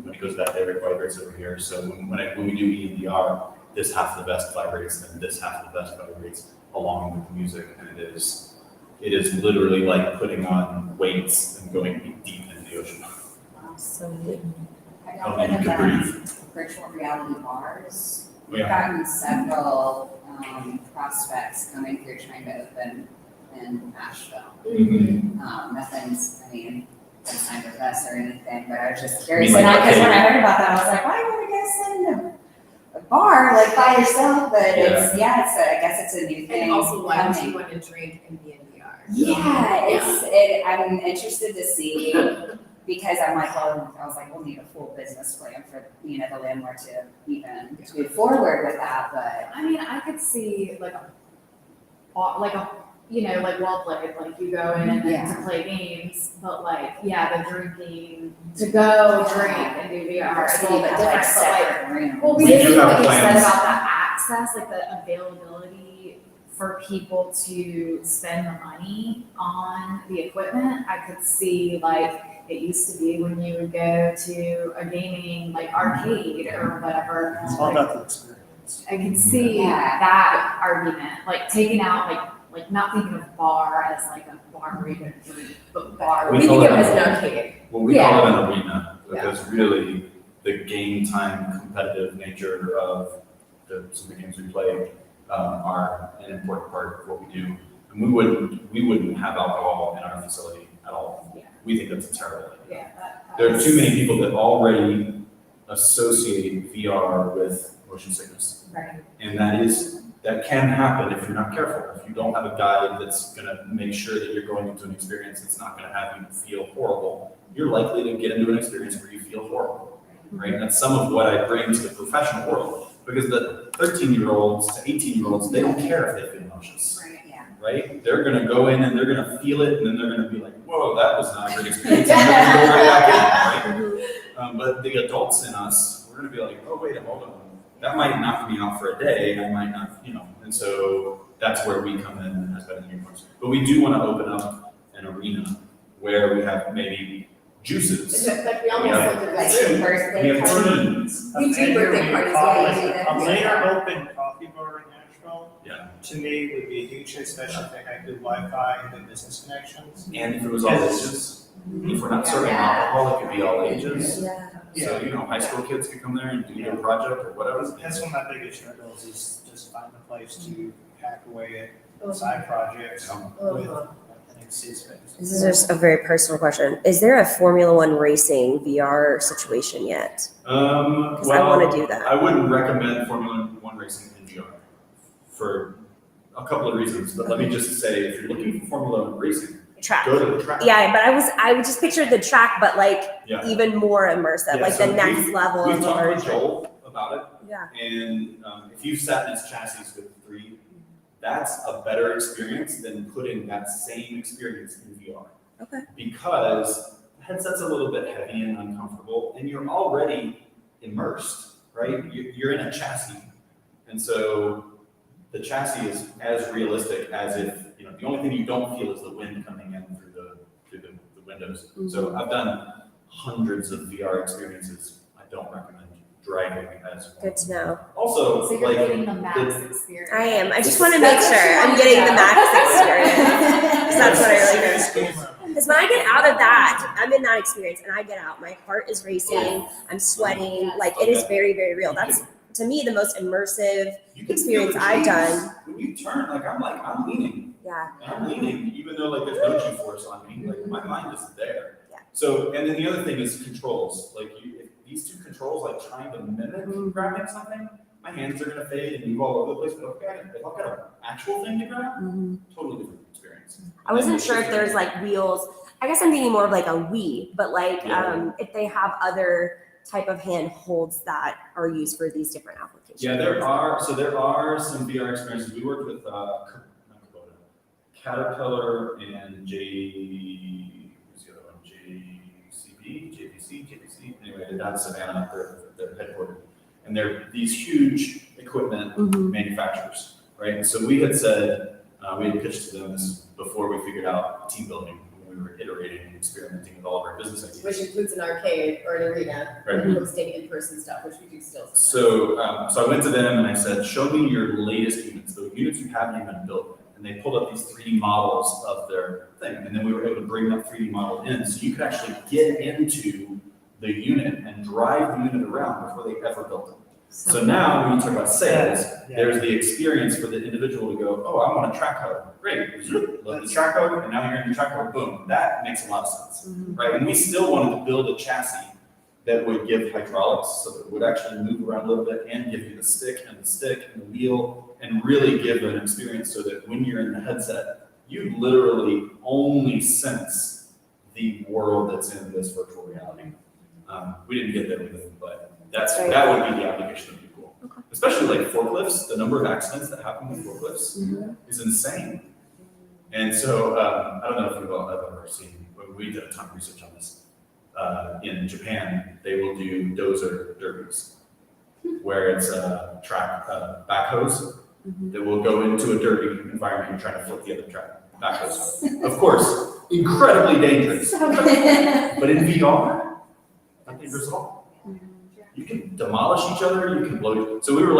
When it goes back there, it vibrates over here. So when we do EMDR, this half of the vest vibrates, and this half of the vest vibrates along with the music, and it is literally like putting on weights and going deep into the ocean. So I Oh, got you rid can of breathe. virtual reality bars. Oh, We've yeah. gotten several prospects coming through trying to open in Asheville. Nothing's, been signed with us or anything, but I was just curious. like Because when I arcade? heard about that, I was like, why would I guess in a bar like by yourself? But I guess it's a new thing. And also, why would coming. you want to drink in the NPR? Yeah, I'm interested to see because I'm like, we'll need a full business plan for, the landlord to even move forward with that, but. I could see like a well played, like you go in and then to play games, but the drinking, to go drink and do VR, it's a little bit different, but room. well, We we do did have what you said plans. about that access, like the availability for people to spend the money on the equipment. I could see it used to be when you would go to a gaming arcade or whatever. It's all about the experience. I can see that argument, taking out not thinking of bar as a bar where you can drink, but bar. We We call think of it it as an arcade. Well, we call it an arena because really the game time competitive nature of some of the games we play are an important part of what we do. And we wouldn't have alcohol in our facility at all. Yeah. We think that's a terrible idea. Yeah. There are too many people that already associate VR with motion sickness. Right. And that can happen if you're not careful. If you don't have a guide that's gonna make sure that you're going into an experience that's not gonna have you feel horrible, you're likely to get into an experience where you feel horrible, right? And that's some of what I bring to the professional world, because the 13-year-olds to 18-year-olds, they don't care if they feel nauseous, Right, yeah. right? They're gonna go in and they're gonna feel it, and then they're gonna be like, whoa, that was not a good experience. And they're gonna go right back in, right? But the adults in us, we're gonna be like, oh, wait, hold on. That might knock me out for a day, I might not, and so that's where we come in as better unicorns. But we do wanna open up an arena where we have maybe juices. Like we almost look at like birthday We have parties. teams. We do birthday parties, yeah, A later open coffee bar in Asheville, Yeah. to me, would be a huge hit, especially if they had good Wi-Fi and good business connections. And if it was all ages, if we're not serving alcohol, it could be all ages. So, high school kids could come there and do their project or whatever. That's one of my biggest struggles is just finding a place to hack away at side projects with an exceed space. This is just a very personal question. Is there a Formula One racing VR situation yet? Because I want to do that. I wouldn't recommend Formula One racing in VR for a couple of reasons. But let me just say, if you're looking for Formula One racing, Track. go to the track. Yeah, but I would just picture the track, but Yeah. even more immersive, Yeah, like so the next level We've of talked with immersion. Joel about it. Yeah. And if you've sat in his chassis with 3, that's a better experience than putting that same experience in VR. Okay. Because the headset's a little bit heavy and uncomfortable, and you're already immersed, right? You're in a chassis. And so the chassis is as realistic as if, the only thing you don't feel is the wind coming in through the windows. So I've done hundreds of VR experiences. I don't recommend driving as one. Good to know. Also, So you're getting the max experience. I am. I just want to make sure I'm getting the max experience. 'Cause that's what I really do. Because when I get out of that, I'm in that experience and I get out, my heart is racing, I'm sweating, like it is very, very real. That's, to me, the most immersive You can experience feel the I've G's. done. When you turn, I'm leaning. Yeah. And I'm leaning, even though there's no G-force on me, my mind is there. Yeah. So, and then the other thing is controls. If these 2 controls, trying to mimic grabbing something, my hands are gonna fade and move all over the place. But if I've got an actual thing to grab, totally different experience. I wasn't sure if there's wheels. I guess I'm thinking more of a Wii, but if they have other type of handholds that are used for these different applications. Yeah, there are some VR experiences. We worked with Caterpillar and who's the other one? JVC. Anyway, they're down in Savannah. They're headquartered, and they're these huge equipment manufacturers, right? And so we had said we had pitched to them this before we figured out team building. We were iterating and experimenting with all of our business ideas. Which includes an arcade or an arena, Right. hosting in-person stuff, which we do still. So I went to them and I said, show me your latest units, the units you haven't even built. And they pulled up these 3D models of their thing. And then we were able to bring that 3D model in. So you could actually get into the unit and drive the unit around before they ever built it. So now when you talk about sales, there's the experience for the individual to go, oh, I want a track code. Great. Load the track code, and now you're in the track code. Boom. That makes a lot of sense. Right? And we still wanted to build a chassis that would give hydraulics, so that it would actually move around a little bit and give you the stick and the wheel, and really give an experience so that when you're in the headset, you literally only sense the world that's in this virtual reality. We didn't get there with it, but that would be the application of people. Okay. Especially forklifts, the number of accidents that happen with forklifts is insane. And so I don't know if you've all ever seen, we did a ton of research on this. In Japan, they will do dozer derbies, where it's a track backhoes that will go into a derby environment and try to flip the other track backhoes. Of course, incredibly dangerous. But in VR, not dangerous at all. You can demolish each other, you can blow. So we were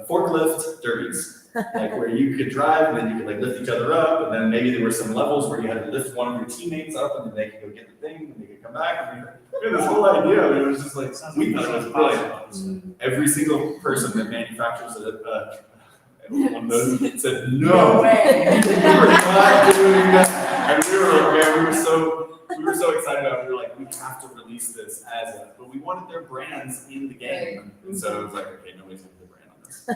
forklift derbies. Where you could drive and then you could lift each other up, and then maybe there were some levels where you had to lift one of your teammates up and then they could go get the thing and they could come back. And we had this whole idea. It was just we thought it was brilliant. Every single person that manufactures one of those said, no way. We were not doing that. And we were so excited about it. We were we have to release this but we wanted their brands in the game. And so it was okay, nobody's gonna do the brand on this.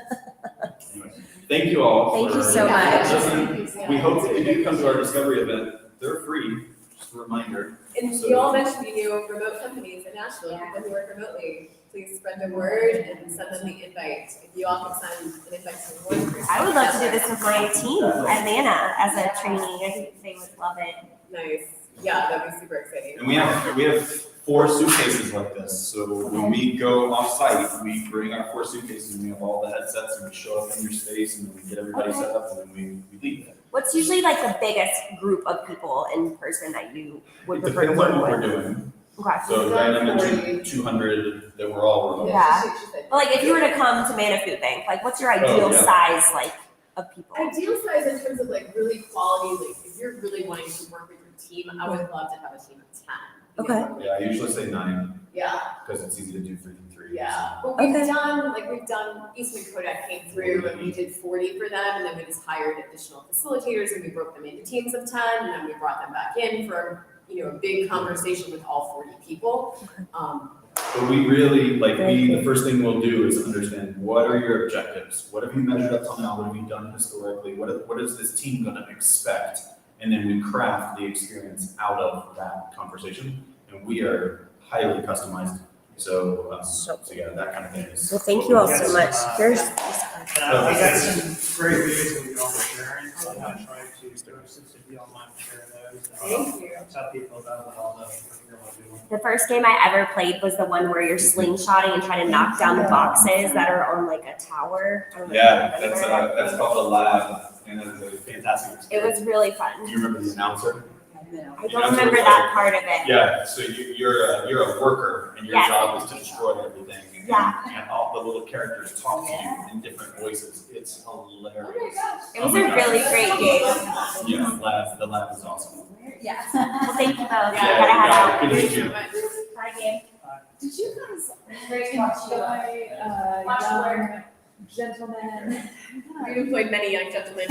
Anyway, thank you all. Thank you so much. Listening. We hope that you do come to our discovery event. They're free, just a reminder. And you all mentioned you do remote companies in Asheville, people who work remotely. Please spread the word and send them the invite. If you all can send an invite to one person. I would love to do this with my team, Atlanta, as a trainee. I think they would love it. Nice. Yeah, that'd be super exciting. And we have 4 suitcases like this, so when we go off-site, we bring our 4 suitcases, and we have all the headsets, and we show up in your space, and we get everybody set up, and then we leave. What's usually like the biggest group of people in person that you would It prefer to depends on work what with? we're doing. Okay. So ran into 200 that were all remote. Yeah. But like if you were to come to Man a Food Bank, like what's your ideal yeah. size like of people? Ideal size in terms of like really quality, like if you're really wanting to work with your team, I would love to have a team of 10. you Okay. know? Yeah, I usually say 9, Yeah, because it's easy to do 3 and 3. yeah. But we've Okay. done, Eastman Kodak came through and we did 40 for them, and then we just hired additional facilitators and we broke them into teams of 10, and then we brought them back in for, a big conversation with all 40 people. But we really, the first thing we'll do is understand what are your objectives? What have you measured up till now? What have you done historically? What is this team gonna expect? And then we craft the experience out of that conversation. And we are highly customized. So yeah, that kind of thing is. Well, thank you all so much. Here's We got some great videos that we all sharing, so I'm gonna try to, since if you don't mind sharing those. Thank you. Tell people about all the, what you're doing. the first game I ever played was the one where you're slingshotting and trying to knock down the boxes that are on like a tower. I don't know if Yeah, you remember that. that's called the lab, and it's a fantastic It experience. was really fun. Do you remember the announcer? I don't remember that part of it. Yeah, so you're a worker, and your Yes. job is to destroy everything. And- Yeah. And all the little characters talk to you in different voices. It's hilarious. It was a really great game. Yeah, the lab is awesome. Yeah. Well, thank you both. Yeah, Gotta head out. good to meet you. Bye, game. Did you guys enjoy, young gentlemen? We've employed many young gentlemen